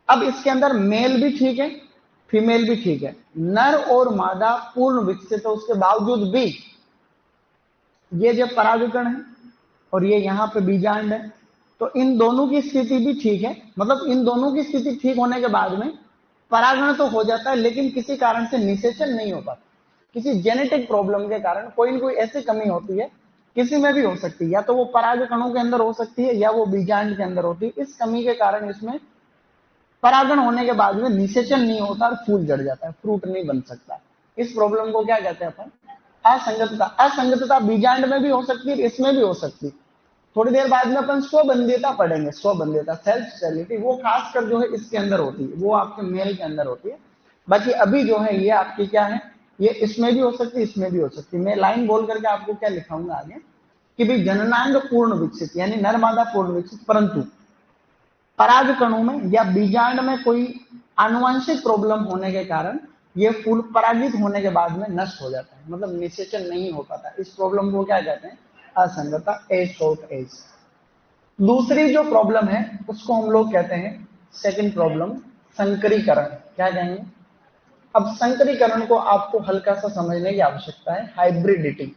अब इसके अंदर मेल भी ठीक है, फीमेल भी ठीक है, नर और मादा पूर्ण विकसित है, उसके बावजूद भी ये जब परागकण है और ये यहाँ पे बीजांड है, तो इन दोनों की स्थिति भी ठीक है, मतलब इन दोनों की स्थिति ठीक होने के बाद में परागण तो हो जाता है, लेकिन किसी कारण से निषेचन नहीं हो पाता। किसी जेनेटिक प्रॉब्लम के कारण कोई न कोई ऐसी कमी होती है, किसी में भी हो सकती है, या तो वो पराग कणों के अंदर हो सकती है या वो बीजांड के अंदर होती है। इस कमी के कारण इसमें परागण होने के बाद में निषेचन नहीं होता और फूल जड़ जाता है, फ्रूट नहीं बन सकता। इस प्रॉब्लम को क्या कहते हैं अपन? असंगतता। असंगतता बीजांड में भी हो सकती है, इसमें भी हो सकती है। थोड़ी देर बाद में अपन स्वबंध्यता पढ़ेंगे, स्वबंध्यता, सेल्फ स्टेरिलिटी, वो खासकर जो है इसके अंदर होती है, वो आपके मेल के अंदर होती है। बाकी अभी जो है ये आपकी क्या है, ये इसमें भी हो सकती है, इसमें भी हो सकती है। मैं लाइन बोल करके आपको क्या लिखाऊंगा आगे कि भाई जननांग पूर्ण विकसित यानी नर मादा पूर्ण विकसित, परंतु पराग कणों में या बीजांड में कोई आनुवंशिक प्रॉब्लम होने के कारण ये फूल परागित होने के बाद में नष्ट हो जाता है, मतलब निषेचन नहीं हो पाता। इस प्रॉब्लम को क्या कहते हैं? असंगतता, ए शॉर्ट एज। दूसरी जो प्रॉब्लम है उसको हम लोग कहते हैं, सेकंड प्रॉब्लम, संकरीकरण। क्या कहेंगे? अब संकरीकरण को आपको हल्का सा समझने की आवश्यकता है। हाइब्रिडिटी,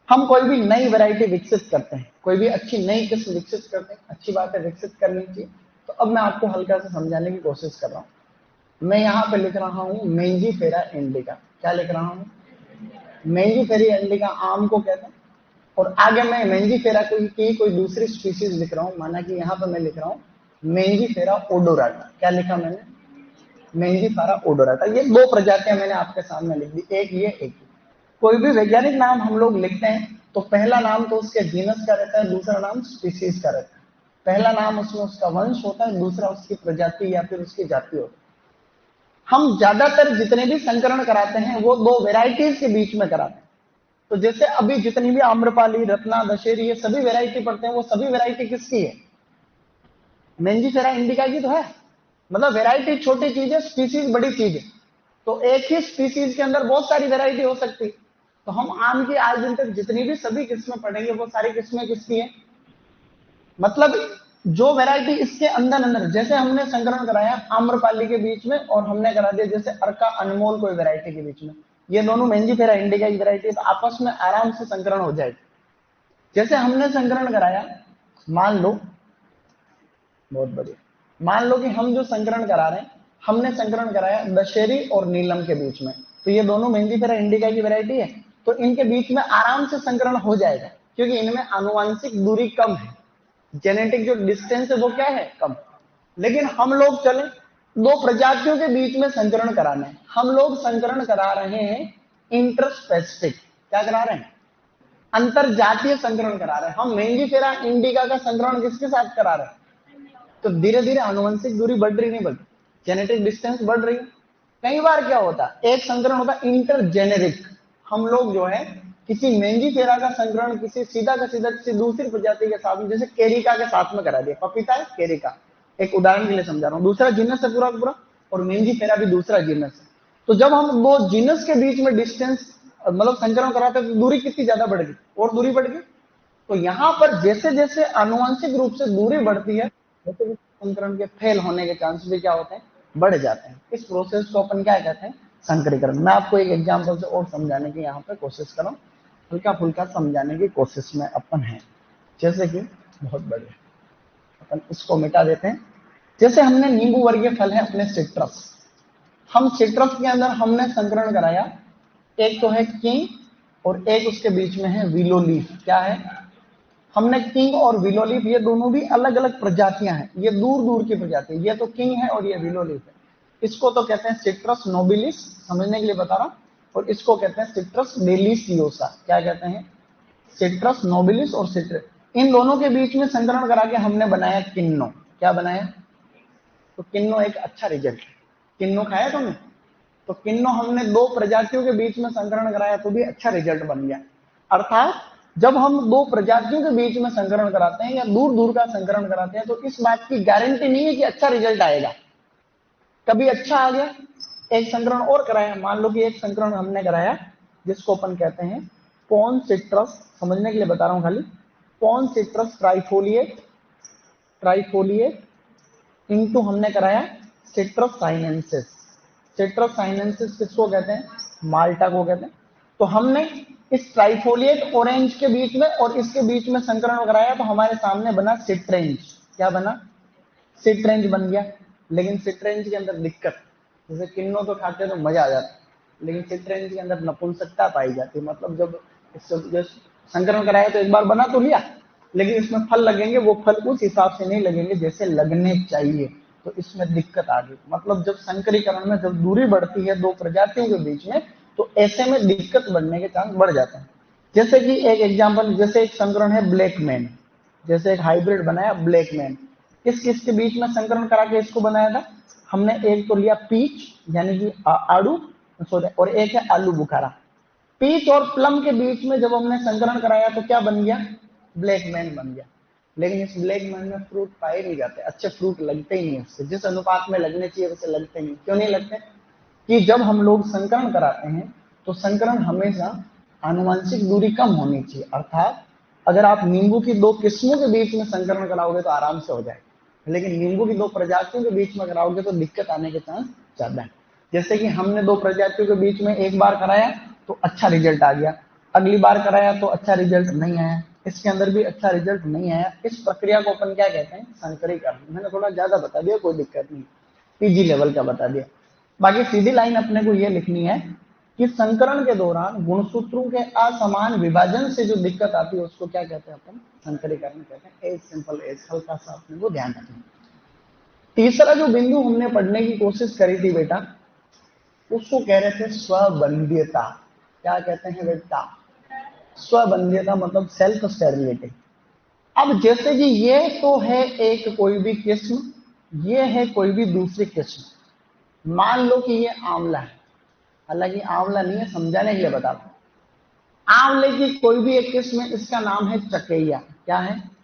हम कोई भी नई वैरायटी विकसित करते हैं, कोई भी अच्छी नई किस्म विकसित करते हैं, अच्छी बात है, विकसित करनी चाहिए। तो अब मैं आपको हल्का सा समझाने की कोशिश कर रहा हूं। मैं यहाँ पे लिख रहा हूँ मेंजीफेरा इंडिका। क्या लिख रहा हूँ? मेंजीफेरा इंडिका आम को कहते हैं, और आगे मैं मेंजीफेरा की कोई दूसरी स्पीसीज लिख रहा हूं। माना कि यहाँ पे मैं लिख रहा हूँ मेंजीफेरा ओडोराटा। क्या लिखा मैंने? Mangifera odorata. ये दो प्रजातियां मैंने आपके सामने लिख दी, एक ये, एक ये। कोई भी वैज्ञानिक नाम हम लोग लिखते हैं तो पहला नाम तो उसके जीनस का रहता है, दूसरा नाम स्पीसीज का रहता है। पहला नाम उसमें उसका वंश होता है, दूसरा उसकी प्रजाति या फिर उसकी जाति होती है। हम ज्यादातर जितने भी संकरण कराते हैं वो दो वेराइटीज के बीच में कराते हैं। तो जैसे अभी जितनी भी आम्रपाली, रत्ना, दशहरी, ये सभी वैरायटी पढ़ते हैं, वो सभी वैरायटी किसकी है? मेंजिफेरा इंडिका की तो है। मतलब वैरायटी छोटी चीज है, स्पीसीज बड़ी चीज है। तो एक ही स्पीसीज के अंदर बहुत सारी वैरायटी हो सकती। तो हम आम की आज दिन तक जितनी भी सभी किस्में पढ़ेंगे, वो सारी किस्में किसकी है? मतलब जो वैरायटी इसके अंदर अंदर, जैसे हमने संकरण कराया आम्रपाली के बीच में, और हमने करा दिया जैसे अर्का अनमोल कोई वैरायटी के बीच में, ये दोनों मेंजिफेरा इंडिका की वैरायटी है, तो आपस में आराम से संकरण हो जाएगा। जैसे हमने संकरण कराया, मान लो, बहुत बढ़िया, मान लो कि हम जो संकरण करा रहे हैं, हमने संकरण कराया दशहरी और नीलम के बीच में, तो ये दोनों मेंजिफेरा इंडिका की वैरायटी है, तो इनके बीच में आराम से संकरण हो जाएगा, क्योंकि इनमें आनुवांशिक दूरी कम है, जेनेटिक जो डिस्टेंस है वो क्या है? कम। लेकिन हम लोग चले दो प्रजातियों के बीच में संकरण कराने, हम लोग संकरण करा रहे हैं इंटरस्पेसिफिक, क्या करा रहे हैं? अंतर जातीय संकरण करा रहे हैं। हम मेंजिफेरा इंडिका का संकरण किसके साथ करा रहे हैं? तो धीरे धीरे आनुवंशिक दूरी बढ़ रही, नहीं बढ़ रही, जेनेटिक डिस्टेंस बढ़ रही है। कई बार क्या होता है, एक संकरण होता है इंटरजेनेरिक, हम लोग जो है किसी मेंजिफेरा का संकरण किसी सीधा का सीधा किसी दूसरी प्रजाति के साथ में, जैसे केरिका के साथ में करा दिया, पपीता है केरिका, एक उदाहरण के लिए समझा रहा हूं, दूसरा जीनस है पूरा पूरा, और मेंजिफेरा भी दूसरा जीनस है। तो जब हम दो जीनस के बीच में डिस्टेंस मतलब संकरण कराते हैं, तो दूरी कितनी ज्यादा बढ़ गई, और दूरी बढ़ गई। तो यहां पर जैसे जैसे आनुवंशिक रूप से दूरी बढ़ती है, वैसे संकरण के फेल होने के चांस भी क्या होते हैं? बढ़ जाते हैं। इस प्रोसेस को अपन क्या कहते हैं? संकरीकरण। मैं आपको एक एग्जांपल से और समझाने की यहाँ पे कोशिश कर रहा हूँ, हल्का फुल्का समझाने की कोशिश में अपन है। जैसे कि बहुत बढ़िया, अपन इसको मिटा देते हैं। जैसे हमने नींबू वर्गीय फल है अपने सिट्रस, हम सिट्रस के अंदर हमने संकरण कराया, एक तो है किंग और एक उसके बीच में है विलो लीफ। क्या है? हमने किंग और विलो लीफ, ये दोनों भी अलग अलग प्रजातियां हैं, ये दूर दूर की प्रजाति, ये तो किंग है और ये विलो लीफ है। इसको तो कहते हैं सिट्रस नोबिलिस, समझने के लिए बता रहा हूं, और इसको कहते हैं सिट्रस डेलिसियोसा। क्या कहते हैं? सिट्रस नोबिलिस और सिट्रस, इन दोनों के बीच में संकरण करा के हमने बनाया किन्नो। क्या बनाया? तो किन्नो एक अच्छा रिजल्ट है। किन्नो खाया तुमने? तो किन्नो हमने दो प्रजातियों के बीच में संकरण कराया तो भी अच्छा रिजल्ट बन गया। अर्थात जब हम दो प्रजातियों के बीच में संकरण कराते हैं या दूर दूर का संकरण कराते हैं, तो इस बात की गारंटी नहीं है कि अच्छा रिजल्ट आएगा। कभी अच्छा आ गया, एक संकरण और कराया, मान लो कि एक संकरण हमने कराया जिसको अपन कहते हैं पॉन सिट्रस, समझने के लिए बता रहा हूं खाली, pawn citrus trifoliate, trifoliate into हमने कराया सिट्रस साइनेंसिस। सिट्रस साइनेंसिस किसको कहते हैं? माल्टा को कहते हैं। तो हमने इस ट्राइफोलिएट ऑरेंज के बीच में और इसके बीच में संकरण कराया, तो हमारे सामने बना सिट्रेंज। क्या बना? सिट्रेंज बन गया। लेकिन सिट्रेंज के अंदर दिक्कत, जैसे किन्नो तो खाते तो मजा आ जाता, लेकिन सिट्रेंज के अंदर नपुंसकता पाई जाती है। मतलब जब संकरण कराया तो एक बार बना तो लिया, लेकिन इसमें फल लगेंगे, वो फल उस हिसाब से नहीं लगेंगे जैसे लगने चाहिए, तो इसमें दिक्कत आ गई। मतलब जब संकरीकरण में जब दूरी बढ़ती है दो प्रजातियों के बीच में, तो ऐसे में दिक्कत बढ़ने के चांस बढ़ जाते हैं। जैसे कि एक एग्जांपल, जैसे एक संकरण है ब्लैक मैन, जैसे एक हाइब्रिड बनाया ब्लैक मैन, किस किस के बीच में संकरण करा के इसको बनाया था? हमने एक तो लिया पीच यानी कि आड़ू, सॉरी, और एक है आलू बुखारा। पीच और प्लम के बीच में जब हमने संकरण कराया तो क्या बन गया? ब्लैक मैन बन गया। लेकिन इस ब्लैक मैन में फ्रूट पाए नहीं जाते, अच्छे फ्रूट लगते ही नहीं उससे, जिस अनुपात में लगने चाहिए वैसे लगते नहीं। क्यों नहीं लगते? कि जब हम लोग संकरण कराते हैं तो संकरण हमेशा आनुवंशिक दूरी कम होनी चाहिए। अर्थात अगर आप नींबू की दो किस्मों के बीच में संकरण कराओगे तो आराम से हो जाएगा, लेकिन नींबू की दो प्रजातियों के बीच में कराओगे तो दिक्कत आने के चांस ज्यादा है। जैसे कि हमने दो प्रजातियों के बीच में एक बार कराया तो अच्छा रिजल्ट आ गया, अगली बार कराया तो अच्छा रिजल्ट नहीं आया, इसके अंदर भी अच्छा रिजल्ट नहीं आया। इस प्रक्रिया को अपन क्या कहते हैं? संकरीकरण। मैंने थोड़ा ज्यादा बता दिया, कोई दिक्कत नहीं, पीजी लेवल का बता दिया। बाकी सीधी लाइन अपने को यह लिखनी है कि संकरण के दौरान गुणसूत्रों के असमान विभाजन से जो दिक्कत आती है उसको क्या कहते हैं? अपन संकरीकरण कहते हैं। एज सिंपल एज, हल्का सा अपने को ध्यान रखना। तीसरा जो बिंदु हमने पढ़ने की कोशिश करी थी बेटा, उसको कह रहे थे स्वबंध्यता। क्या कहते हैं बेटा? स्वबंध्यता मतलब सेल्फ स्टेरिलिटी। अब जैसे कि ये तो है एक कोई भी किस्म, ये है कोई भी दूसरी किस्म। मान लो कि ये आंवला है, हालांकि आंवला नहीं है, समझाने के लिए बता रहा हूं। आंवले की कोई भी एक किस्म है, इसका नाम है चकैया। क्या है?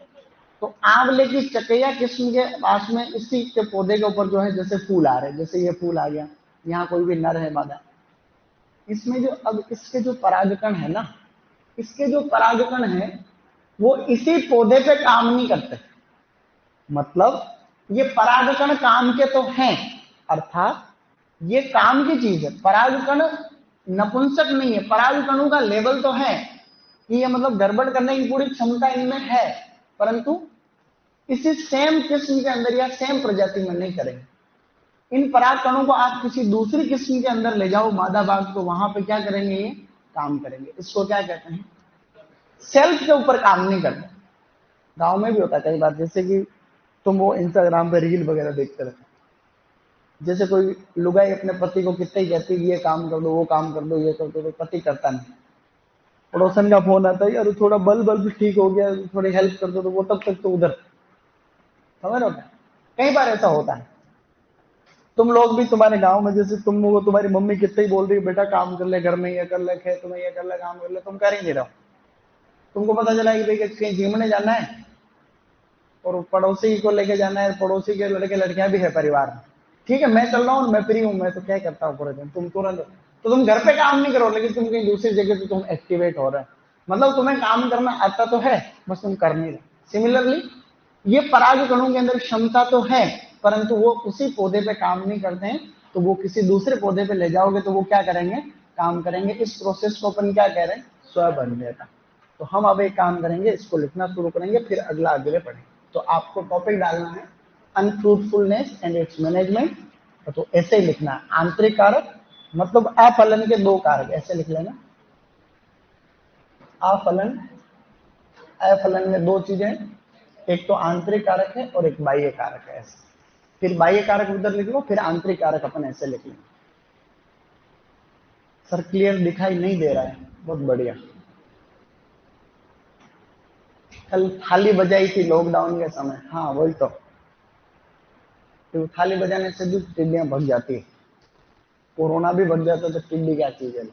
तो आंवले की चकैया किस्म के पास में इसी के पौधे के ऊपर जो है जैसे फूल आ रहे हैं, जैसे ये फूल आ गया, यहाँ कोई भी नर है मादा, इसमें जो अब इसके जो परागकण है ना, इसके जो परागकण है वो इसी पौधे पे काम नहीं करते। मतलब ये परागकण काम के तो हैं, अर्थात ये काम की चीज है। परागकण नपुंसक नहीं है, परागकणों का लेवल तो है कि ये मतलब गड़बड़ करने की पूरी क्षमता इनमें है, परंतु इसी सेम किस्म के अंदर या सेम प्रजाति में नहीं करेंगे। इन परागकणों को आप किसी दूसरी किस्म के अंदर ले जाओ मादा बाग, तो वहां पे क्या करेंगे? ये काम करेंगे। इसको क्या कहते हैं? सेल्फ के ऊपर काम नहीं करते। गांव में भी होता है कई बार, जैसे कि तुम वो इंस्टाग्राम पे रील वगैरह देखते रहते, जैसे कोई लुगाई अपने पति को कितना ही कहती है ये काम कर दो, वो काम कर दो, ये कर दो, तो पति करता नहीं। पड़ोसन का फोन आता है, यार थोड़ा बल्ब ठीक हो गया, थोड़ी हेल्प कर दो, तो वो तब तक तो उधर। समझ रहे हो? कई बार ऐसा होता है। तुम लोग भी, तुम्हारे गांव में जैसे तुम वो तुम्हारी मम्मी कितने ही बोल रही है बेटा काम कर ले, घर में ये कर ले, खेत में ये कर ले, काम कर ले, तुम कर ही नहीं रहो। तुमको पता चला कि भाई कहीं घूमने जाना है और पड़ोसी को लेके जाना है, पड़ोसी के लड़के लड़कियां भी है परिवार में, ठीक है मैं चल रहा हूँ, मैं फ्री हूँ, मैं तो क्या करता हूँ पूरे दिन, तुम तुरंत तो तुम घर पे काम नहीं करो, लेकिन तुम कहीं दूसरी जगह पे तुम एक्टिवेट हो रहे हो। मतलब तुम्हें काम करना आता तो है, बस तुम कर नहीं रहे। सिमिलरली ये परागकणों के अंदर क्षमता तो है, परंतु वो उसी पौधे पे काम नहीं करते हैं, तो वो किसी दूसरे पौधे पे ले जाओगे तो वो क्या करेंगे? काम करेंगे। इस प्रोसेस को अपन क्या कह रहे हैं? स्वबंध्यता। तो हम अब एक काम करेंगे, इसको लिखना शुरू करेंगे, फिर अगला आगे पढ़ेंगे। तो आपको टॉपिक डालना है अनफ्रूटफुलनेस एंड इट्स मैनेजमेंट। तो ऐसे ही लिखना है, आंतरिक कारक मतलब अफलन के दो कारक, ऐसे लिख लेना। अफलन, अफलन में दो चीजें हैं, एक तो आंतरिक कारक है और एक बाह्य कारक है। ऐसे फिर बाह्य कारक उधर लिख लो, फिर आंतरिक कारक अपन ऐसे लिख लेंगे। सर क्लियर दिखाई नहीं दे रहा है? बहुत बढ़िया। कल थाली बजाई थी लॉकडाउन के समय, हाँ वही तो थाली बजाने से भी टिड्डियां भग जाती है। कोरोना भी भग जाता तो टिड्डी क्या चीज है।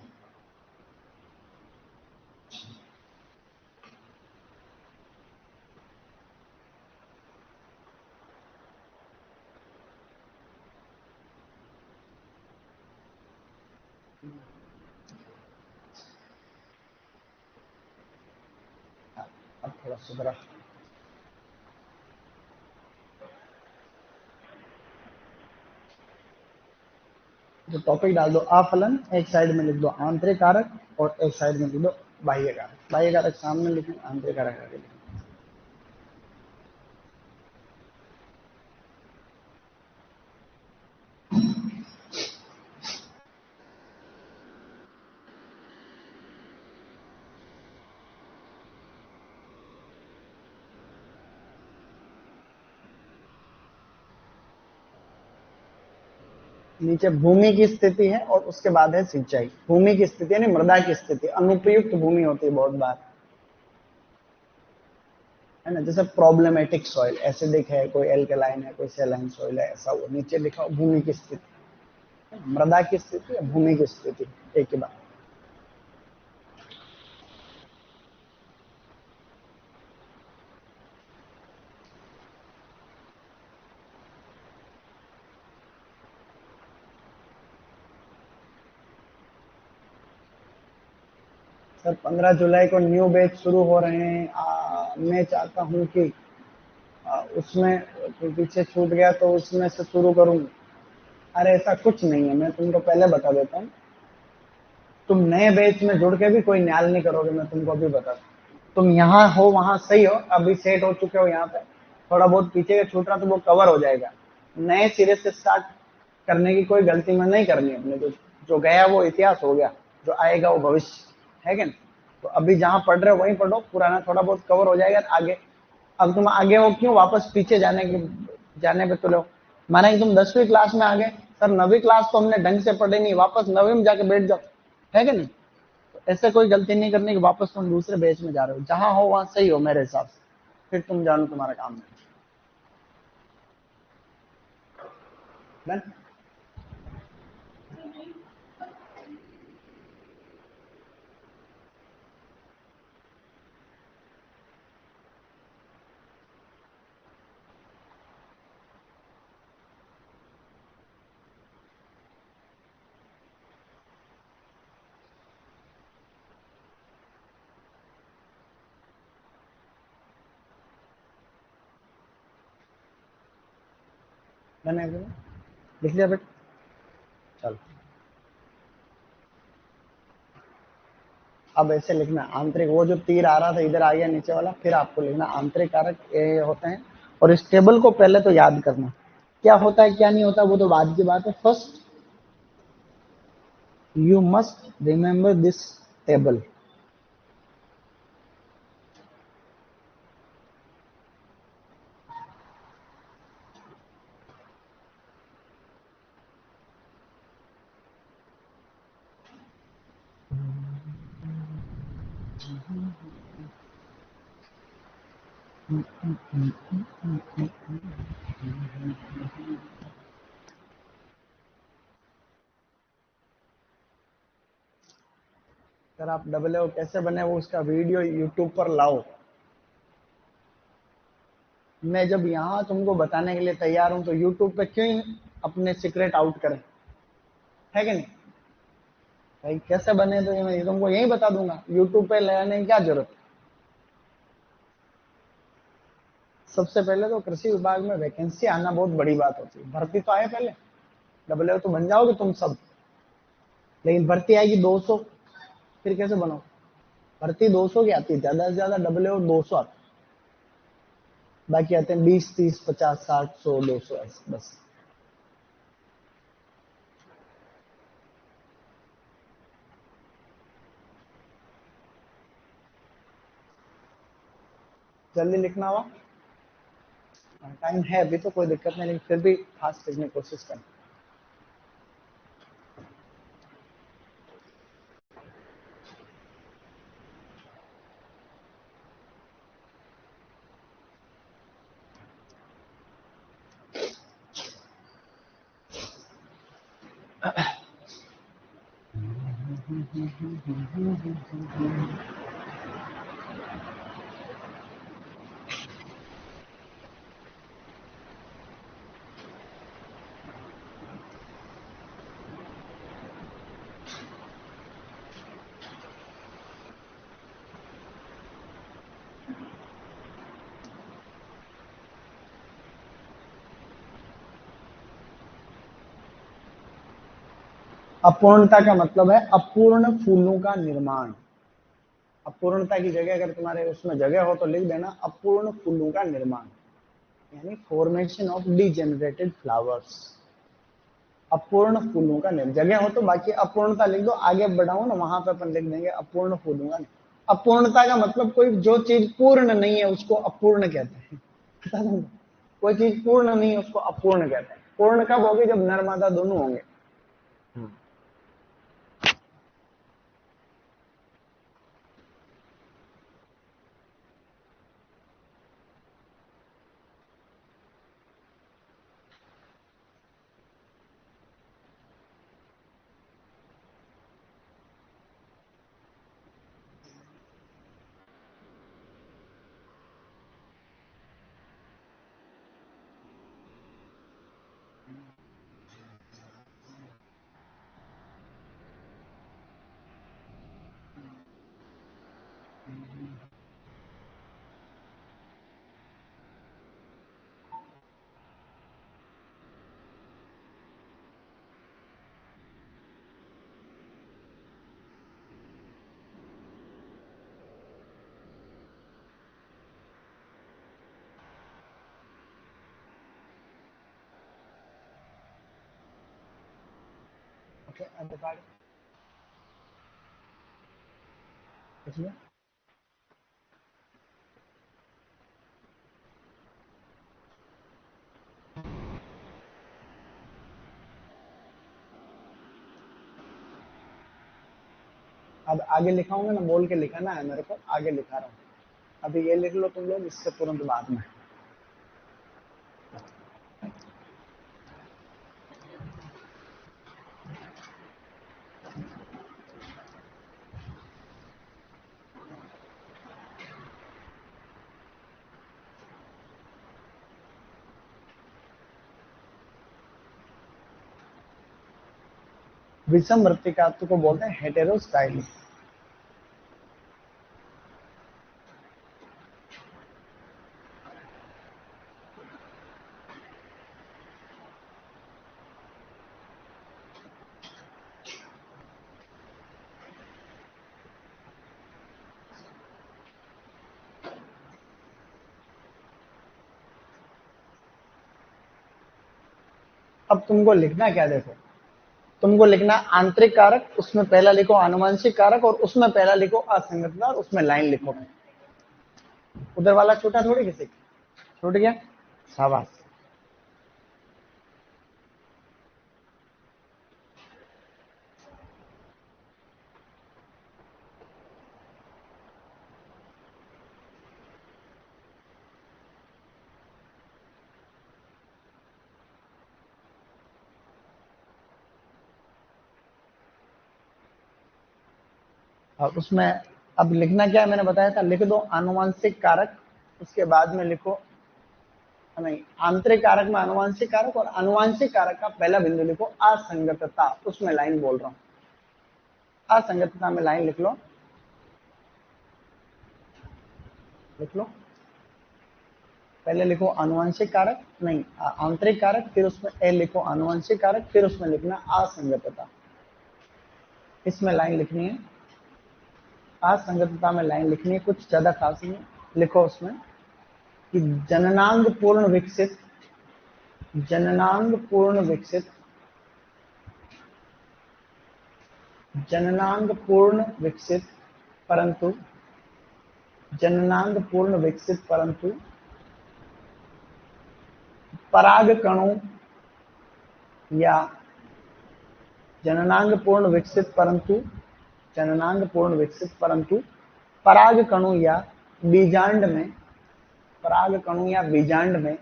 अब थोड़ा सुधरा। जो टॉपिक डाल दो अफलन, एक साइड में लिख दो आंतरिक कारक और एक साइड में लिख दो बाह्य कारक। बाह्य कारक सामने लिखें, आंतरिक कारक आगे लिखें। नीचे भूमि की स्थिति है और उसके बाद है सिंचाई। भूमि की स्थिति यानी मृदा की स्थिति, अनुपयुक्त भूमि होती है बहुत बार, है ना, जैसे प्रॉब्लमेटिक सॉइल, एसिडिक है, कोई एल्कलाइन है, कोई सेलाइन सॉइल है, ऐसा वो नीचे लिखा हो भूमि की स्थिति। मृदा की स्थिति या भूमि की स्थिति एक ही बात। सर 15 जुलाई को न्यू बैच शुरू हो रहे हैं। मैं चाहता हूं कि उसमें पीछे छूट गया तो उसमें से शुरू करूं। अरे ऐसा कुछ नहीं है, मैं तुमको पहले बता देता हूँ। तुम नए बैच में जुड़ के भी कोई न्याल नहीं करोगे, मैं तुमको अभी बता दूं। तुम यहाँ हो वहां सही हो, अभी सेट हो चुके हो यहाँ पे, थोड़ा बहुत पीछे का छूट रहा तो वो कवर हो जाएगा। नए सिरे से स्टार्ट करने की कोई गलती में नहीं करनी अपने। जो गया वो इतिहास हो गया, जो आएगा वो भविष्य है क्या? तो अभी जहां पढ़ रहे हो वहीं पढ़ो, पुराना थोड़ा बहुत कवर हो जाएगा आगे। अब तुम आगे हो क्यों वापस पीछे जाने पे तुले हो? माना कि तुम 10वीं क्लास में आ गए, सर 9वीं क्लास तो हमने ढंग से पढ़े नहीं, वापस 9वीं में जाके बैठ जाओ, है कि नहीं? तो ऐसे कोई गलती नहीं करनी कि वापस तुम दूसरे बैच में जा रहे हो। जहां हो वहां सही हो मेरे हिसाब से, फिर तुम जानो तुम्हारा काम है। मैंने लिख लिया बेटा, चलो अब ऐसे लिखना आंतरिक, वो जो तीर आ रहा था इधर आ गया नीचे वाला, फिर आपको लिखना आंतरिक कारक ये होते हैं। और इस टेबल को पहले तो याद करना, क्या होता है क्या नहीं होता वो तो बाद की बात है। First you must remember this table. अगर आप डबल कैसे बने वो उसका वीडियो यूट्यूब पर लाओ। मैं जब यहाँ तुमको बताने के लिए तैयार हूं तो यूट्यूब पे क्यों अपने सीक्रेट आउट करें, है कि नहीं भाई? कैसे बने तो ये मैं तुमको यही बता दूंगा, यूट्यूब पे लाने की क्या जरूरत। सबसे पहले तो कृषि विभाग में वैकेंसी आना बहुत बड़ी बात होती है। भर्ती तो आए पहले, डबल तो बन जाओगे तुम सब, लेकिन भर्ती आएगी 200, फिर कैसे बनोगे? भर्ती 200 की आती है, ज्यादा से ज्यादा डबल 200 आती है, बाकी आते हैं 20 30 50 60 100 200 ऐसे बस। जल्दी लिखना हुआ, टाइम है अभी तो कोई दिक्कत नहीं, लेकिन फिर भी फास्ट लिखने की कोशिश करना। अपूर्णता का मतलब है अपूर्ण फूलों का निर्माण। अपूर्णता की जगह अगर तुम्हारे उसमें जगह हो तो लिख देना अपूर्ण फूलों का निर्माण, यानी फॉर्मेशन ऑफ डिजेनरेटेड फ्लावर्स। अपूर्ण फूलों का निर्माण जगह हो तो, बाकी अपूर्णता लिख दो, आगे बढ़ाओ ना वहां पे अपन लिख देंगे अपूर्ण फूलों का। अपूर्णता का मतलब कोई जो चीज पूर्ण नहीं है उसको अपूर्ण कहते हैं, पता नहीं? कोई चीज पूर्ण नहीं है उसको अपूर्ण कहते हैं। पूर्ण कब होगी? जब नर मादा दोनों होंगे। ओके, इसमें अब आगे लिखाऊंगा ना, बोल के लिखाना है मेरे को, आगे लिखा रहा हूँ। अभी ये लिख लो तुम लोग, इससे तुरंत बाद में। विषम वृत्तिकात्व को बोलते हैं हेटेरोस्टाइल। अब तुमको लिखना क्या, देखो तुमको लिखना आंतरिक कारक, उसमें पहला लिखो आनुवंशिक कारक और उसमें पहला लिखो असंगतता और उसमें लाइन लिखो। उधर वाला छोटा थोड़ी किसी छूट गया, शाबाश। और उसमें अब लिखना क्या है, मैंने बताया था, लिख दो आनुवंशिक कारक, उसके बाद में लिखो, नहीं आंतरिक कारक में आनुवंशिक कारक, और आनुवंशिक कारक का पहला बिंदु लिखो असंगतता, उसमें लाइन बोल रहा हूं, असंगतता में लाइन लिख लो, लिख लो। पहले लिखो आनुवंशिक कारक, नहीं आंतरिक कारक, फिर उसमें ए लिखो आनुवंशिक कारक, फिर उसमें लिखना असंगतता, इसमें लाइन लिखनी है। असंगतता में लाइन लिखनी है, कुछ ज्यादा खास नहीं, लिखो उसमें कि जननांग पूर्ण विकसित, जननांग पूर्ण विकसित, जननांग पूर्ण विकसित परंतु, जननांग पूर्ण विकसित परंतु पराग कणों या जननांग पूर्ण विकसित परंतु, जननांग पूर्ण विकसित परंतु पराग कणों या बीजांड में, पराग कणों या बीजांड में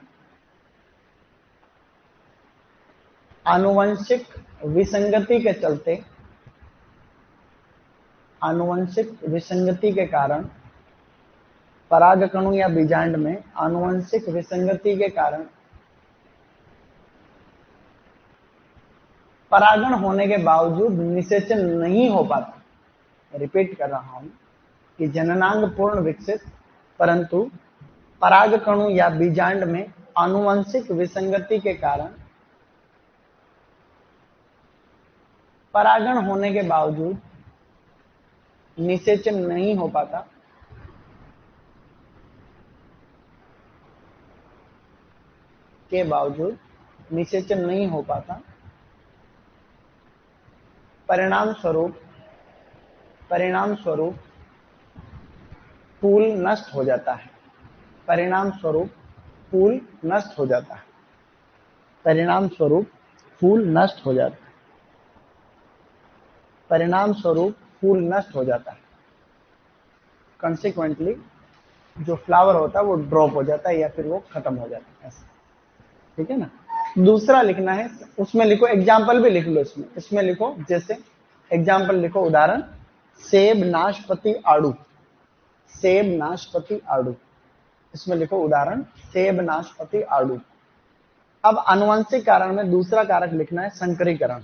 आनुवंशिक विसंगति के चलते, आनुवंशिक विसंगति के कारण, पराग कणों या बीजांड में आनुवंशिक विसंगति के कारण परागण होने के बावजूद निषेचन नहीं हो पाता। रिपीट कर रहा हूं कि जननांग पूर्ण विकसित परंतु पराग कणों या बीजांड में आनुवंशिक विसंगति के कारण परागण होने के बावजूद निषेचन नहीं हो पाता, के बावजूद निषेचन नहीं हो पाता, परिणाम स्वरूप, परिणाम स्वरूप फूल नष्ट हो जाता है, परिणाम स्वरूप फूल नष्ट हो जाता है, परिणाम स्वरूप फूल नष्ट हो जाता है, परिणाम स्वरूप फूल नष्ट हो जाता है। कंसिक्वेंटली जो फ्लावर होता है वो ड्रॉप हो जाता है या फिर वो खत्म हो जाता है, ऐसा, ठीक है ना। दूसरा लिखना है, उसमें लिखो एग्जाम्पल भी लिख लो, इसमें लिखो, जैसे एग्जाम्पल लिखो, उदाहरण सेब नाशपाती आड़ू, सेब नाशपाती आड़ू, इसमें लिखो उदाहरण सेब नाशपाती आड़ू। अब आनुवंशिक कारण में दूसरा कारक लिखना है संकरीकरण,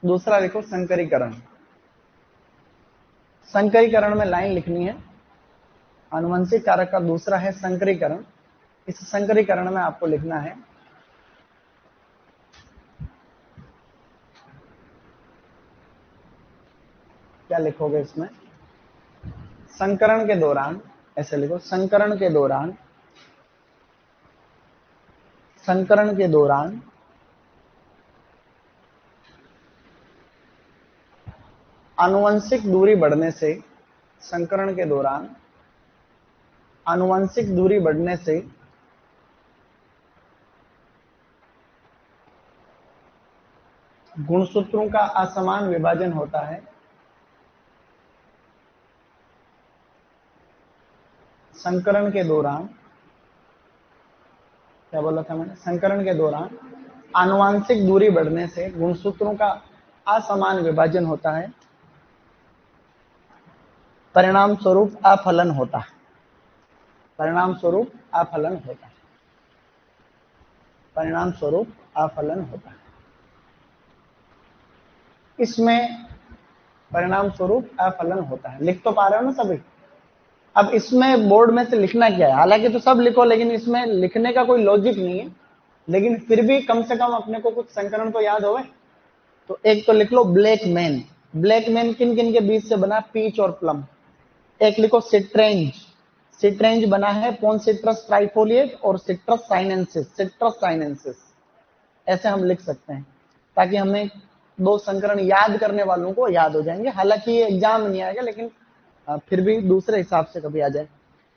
दूसरा लिखो संकरीकरण, संकरीकरण में लाइन लिखनी है, आनुवंशिक कारक का दूसरा है संकरीकरण, इस संकरीकरण में आपको लिखना है क्या लिखोगे इसमें, संकरण के दौरान, ऐसे लिखो संकरण के दौरान, संकरण के दौरान आनुवंशिक दूरी बढ़ने से, संकरण के दौरान आनुवंशिक दूरी बढ़ने से गुणसूत्रों का असमान विभाजन होता है, संकरण के दौरान, क्या बोला था मैंने, संकरण के दौरान आनुवंशिक दूरी बढ़ने से गुणसूत्रों का असमान विभाजन होता है, परिणाम स्वरूप अफलन होता है, परिणाम स्वरूप अफलन होता है, परिणाम स्वरूप अफलन होता है। इसमें परिणाम स्वरूप अफलन होता है, लिख तो पा रहे हो ना सभी। अब इसमें बोर्ड में से लिखना क्या है, हालांकि तो सब लिखो, लेकिन इसमें लिखने का कोई लॉजिक नहीं है, लेकिन फिर भी कम से कम अपने को कुछ संकरण तो याद होवे। तो एक तो लिख लो ब्लैक मैन, ब्लैक मैन किन किन के बीच से बना, पीच और प्लम। एक लिखो सिट्रेंज, सिट्रेंज बना है पोनसिट्रस ट्राइफोलिएट और सिट्रस साइनेंसिस, सिट्रस साइनेंसिस। ऐसे हम लिख सकते हैं, ताकि हमें दो संकरण याद करने वालों को याद हो जाएंगे। हालांकि ये एग्जाम में नहीं आएगा, लेकिन फिर भी दूसरे हिसाब से कभी आ जाए।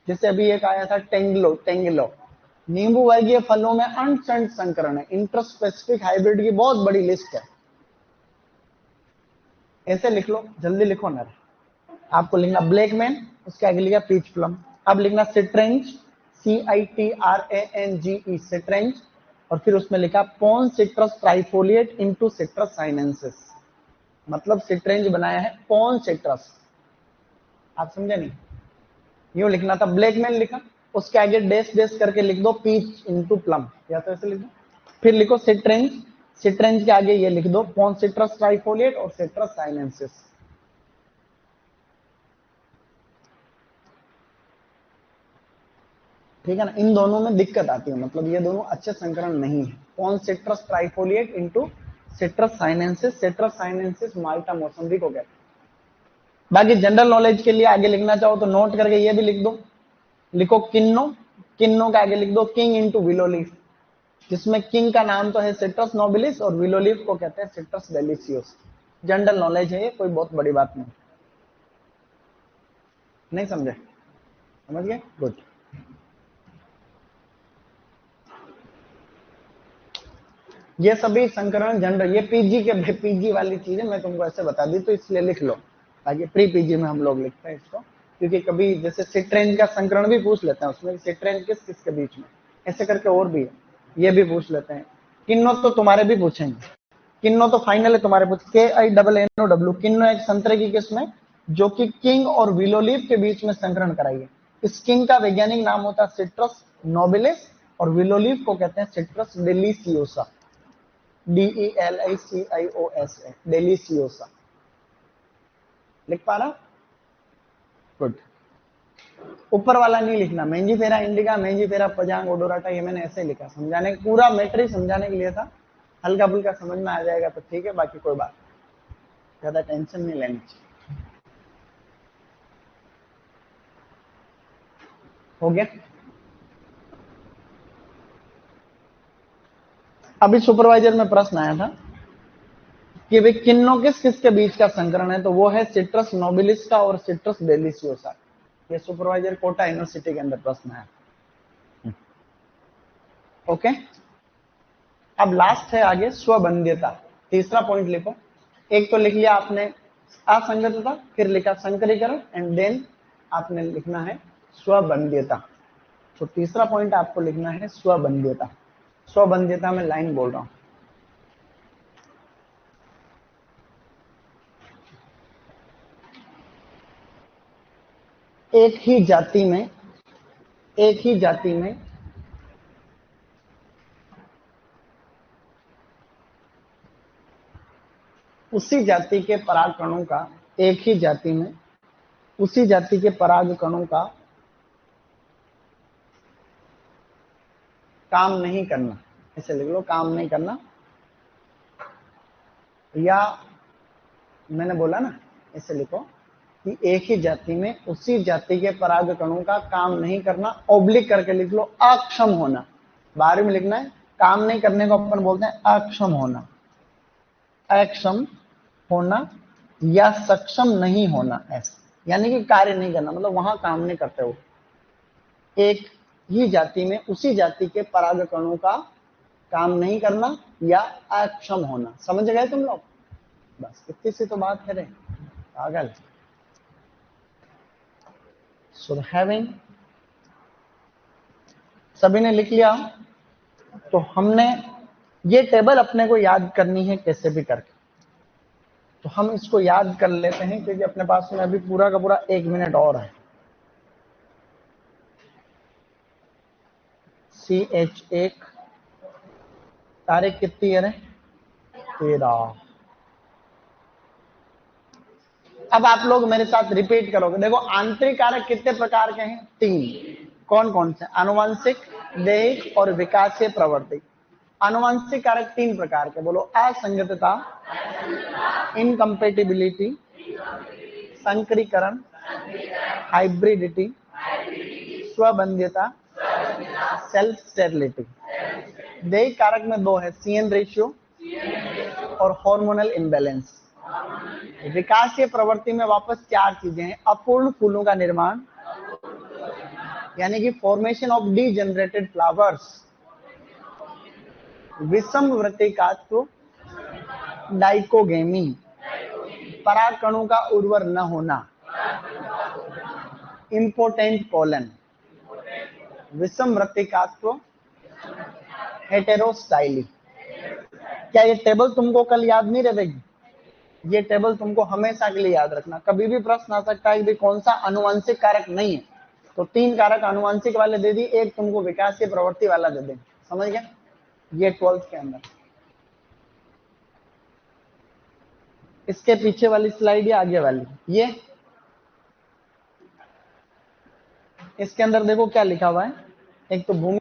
जैसे अभी एक आया था टेंगलो, टेंगलो नींबू वर्गीय फलों में अनसंट संकरण है, इंटरस्पेसिफिक हाइब्रिड की बहुत बड़ी लिस्ट है। ऐसे लिख लो, जल्दी लिखो ना। आपको लिखना ब्लैकमैन, उसके आगे लिखा पीच प्लम। अब लिखना सिट्रेंज, CITRANGE, सिट्रेंज, और फिर उसमें लिखा pawn citrus trifoliate into citrus sinensis, मतलब सिट्रेंज बनाया है पॉन सिट्रस। आप समझे नहीं? यूं लिखना था, ब्लैकमैन लिखा, उसके आगे डैश डैश करके लिख दो पीच इनटू प्लम, या तो ऐसे लिख दो। फिर लिखो सिट्रेंज, सिट्रेंज के आगे ये लिख दो पॉन सिट्रस ट्राइफोलिएट और सिट्रस साइनेंसिस। ठीक है ना? इन दोनों में दिक्कत आती है, मतलब ये दोनों अच्छे संकरण नहीं है। पॉन citrus trifoliate into citrus sinensis, citrus sinensis माल्टा मौसम्बी को कहते हैं। बाकी जनरल नॉलेज के लिए आगे लिखना चाहो तो नोट करके ये भी लिख दो, लिखो किन्नो, किन्नो के आगे लिख दो किंग इनटू विलो लीफ, जिसमें किंग का नाम तो है सिट्रस नोबिलिस और विलो लीफ को कहते हैं सिट्रस डेलिसियोस। जनरल नॉलेज है ये, कोई बहुत बड़ी बात नहीं। नहीं समझे? समझ गए? गुड। ये सभी संकरण जनरल, ये पीजी के पीजी वाली चीजें मैं तुमको ऐसे बता दी तो इसलिए लिख लो, ताकि प्री पीजी में हम लोग लिखते हैं इसको, क्योंकि कभी जैसे सिट्रेंज का संकरण भी पूछ लेते हैं, उसमें सिट्रेंज किस किस के बीच में, ऐसे करके और भी है, ये भी पूछ लेते हैं। किन्नो तो तुम्हारे भी पूछेंगे, किन्नो तो फाइनल है तुम्हारे पूछ, KINNOW, किन्नो एक संतरे की किस्म है जो कि किंग और विलो लीफ के बीच में संकरण कराई है। इस किंग का वैज्ञानिक नाम होता है सिट्रस नोबिलिस और विलो लीफ को कहते हैं सिट्रस डेलिसियोसा, DELICIOSA, डेलिसियोसा। लिख पा रहा? गुड। ऊपर वाला नहीं लिखना, मेंजीफेरा इंडिका, मेंजीफेरा पजांग ओडोराटा, ये मैंने ऐसे लिखा, समझाने पूरा मैटर समझाने के लिए था। हल्का फुल्का समझ में आ जाएगा तो ठीक है, बाकी कोई बात, ज्यादा टेंशन नहीं लेनी चाहिए। हो गया? अभी सुपरवाइजर में प्रश्न आया था कि भाई किन्नो किस किस के बीच का संकरण है, तो वो है सिट्रस नोबिलिस का और सिट्रस डेलिसियोसा। ये सुपरवाइजर कोटा यूनिवर्सिटी के अंदर प्रश्न है। ओके, अब लास्ट है आगे स्वबंध्यता। तीसरा पॉइंट लिखो, एक तो लिख लिया आपने असंगतता, फिर लिखा संकरीकरण, एंड देन आपने लिखना है स्वबंध्यता। तो तीसरा पॉइंट आपको लिखना है स्वबंध्यता। स्वबंध्यता में लाइन बोल रहा हूं, एक ही जाति में उसी जाति के पराग कणों का, एक ही जाति में उसी जाति के पराग कणों का काम नहीं करना, ऐसे लिख लो, काम नहीं करना, या मैंने बोला ना ऐसे लिखो कि एक ही जाति में उसी जाति के पराग कणों का काम नहीं करना, ऑब्लिक करके लिख लो अक्षम होना। बारे में लिखना है, काम नहीं करने को अपन बोलते हैं अक्षम होना, अक्षम होना या सक्षम नहीं होना, ऐसा यानी कि कार्य नहीं करना, मतलब वहां काम नहीं करते हो। एक ही जाति में उसी जाति के पराग कणों का काम नहीं करना या अक्षम होना। समझ गए तुम लोग? बस इतनी सी तो बात है रे पागल। सो हैविंग, सभी ने लिख लिया, तो हमने ये टेबल अपने को याद करनी है कैसे भी करके, तो हम इसको याद कर लेते हैं, क्योंकि अपने पास में अभी पूरा का पूरा 1 मिनट और है। CH1 तारीख कितनी है? 13। अब आप लोग मेरे साथ रिपीट करोगे। देखो आंतरिक कारक कितने प्रकार के हैं? 3। कौन कौन से? आनुवंशिक, दैहिक और विकासीय प्रवृत्ति। आनुवंशिक कारक 3 प्रकार के, बोलो। असंगतता, इनकम्पेटिबिलिटी, संकरीकरण, हाइब्रिडिटी, स्वबंध्यता, सेल्फ स्टेरिलिटी। दैहिक कारक में दो है, CN रेशियो और हार्मोनल इम्बैलेंस। विकासीय प्रवृत्ति में वापस चार चीजें हैं, अपूर्ण फूलों का निर्माण यानी कि फॉर्मेशन ऑफ डीजेनरेटेड फ्लावर्स, विषम वृत्तिकात्व, डाइकोगेमी, परागकणों का उर्वर न होना, इम्पोर्टेंट पोलन, विषम वृत्तिकात्व, हेटेरोस्टाइली। क्या ये टेबल तुमको कल याद नहीं रहेगी? ये टेबल तुमको हमेशा के लिए याद रखना। कभी भी प्रश्न आ सकता है कि कौन सा अनुवांशिक कारक नहीं है, तो 3 कारक अनुवांशिक वाले दे दी, एक तुमको विकासीय प्रवृत्ति वाला दे दें। समझ गया? ये 12th के अंदर। इसके पीछे वाली स्लाइड या आगे वाली, ये इसके अंदर देखो क्या लिखा हुआ है। एक तो भूमि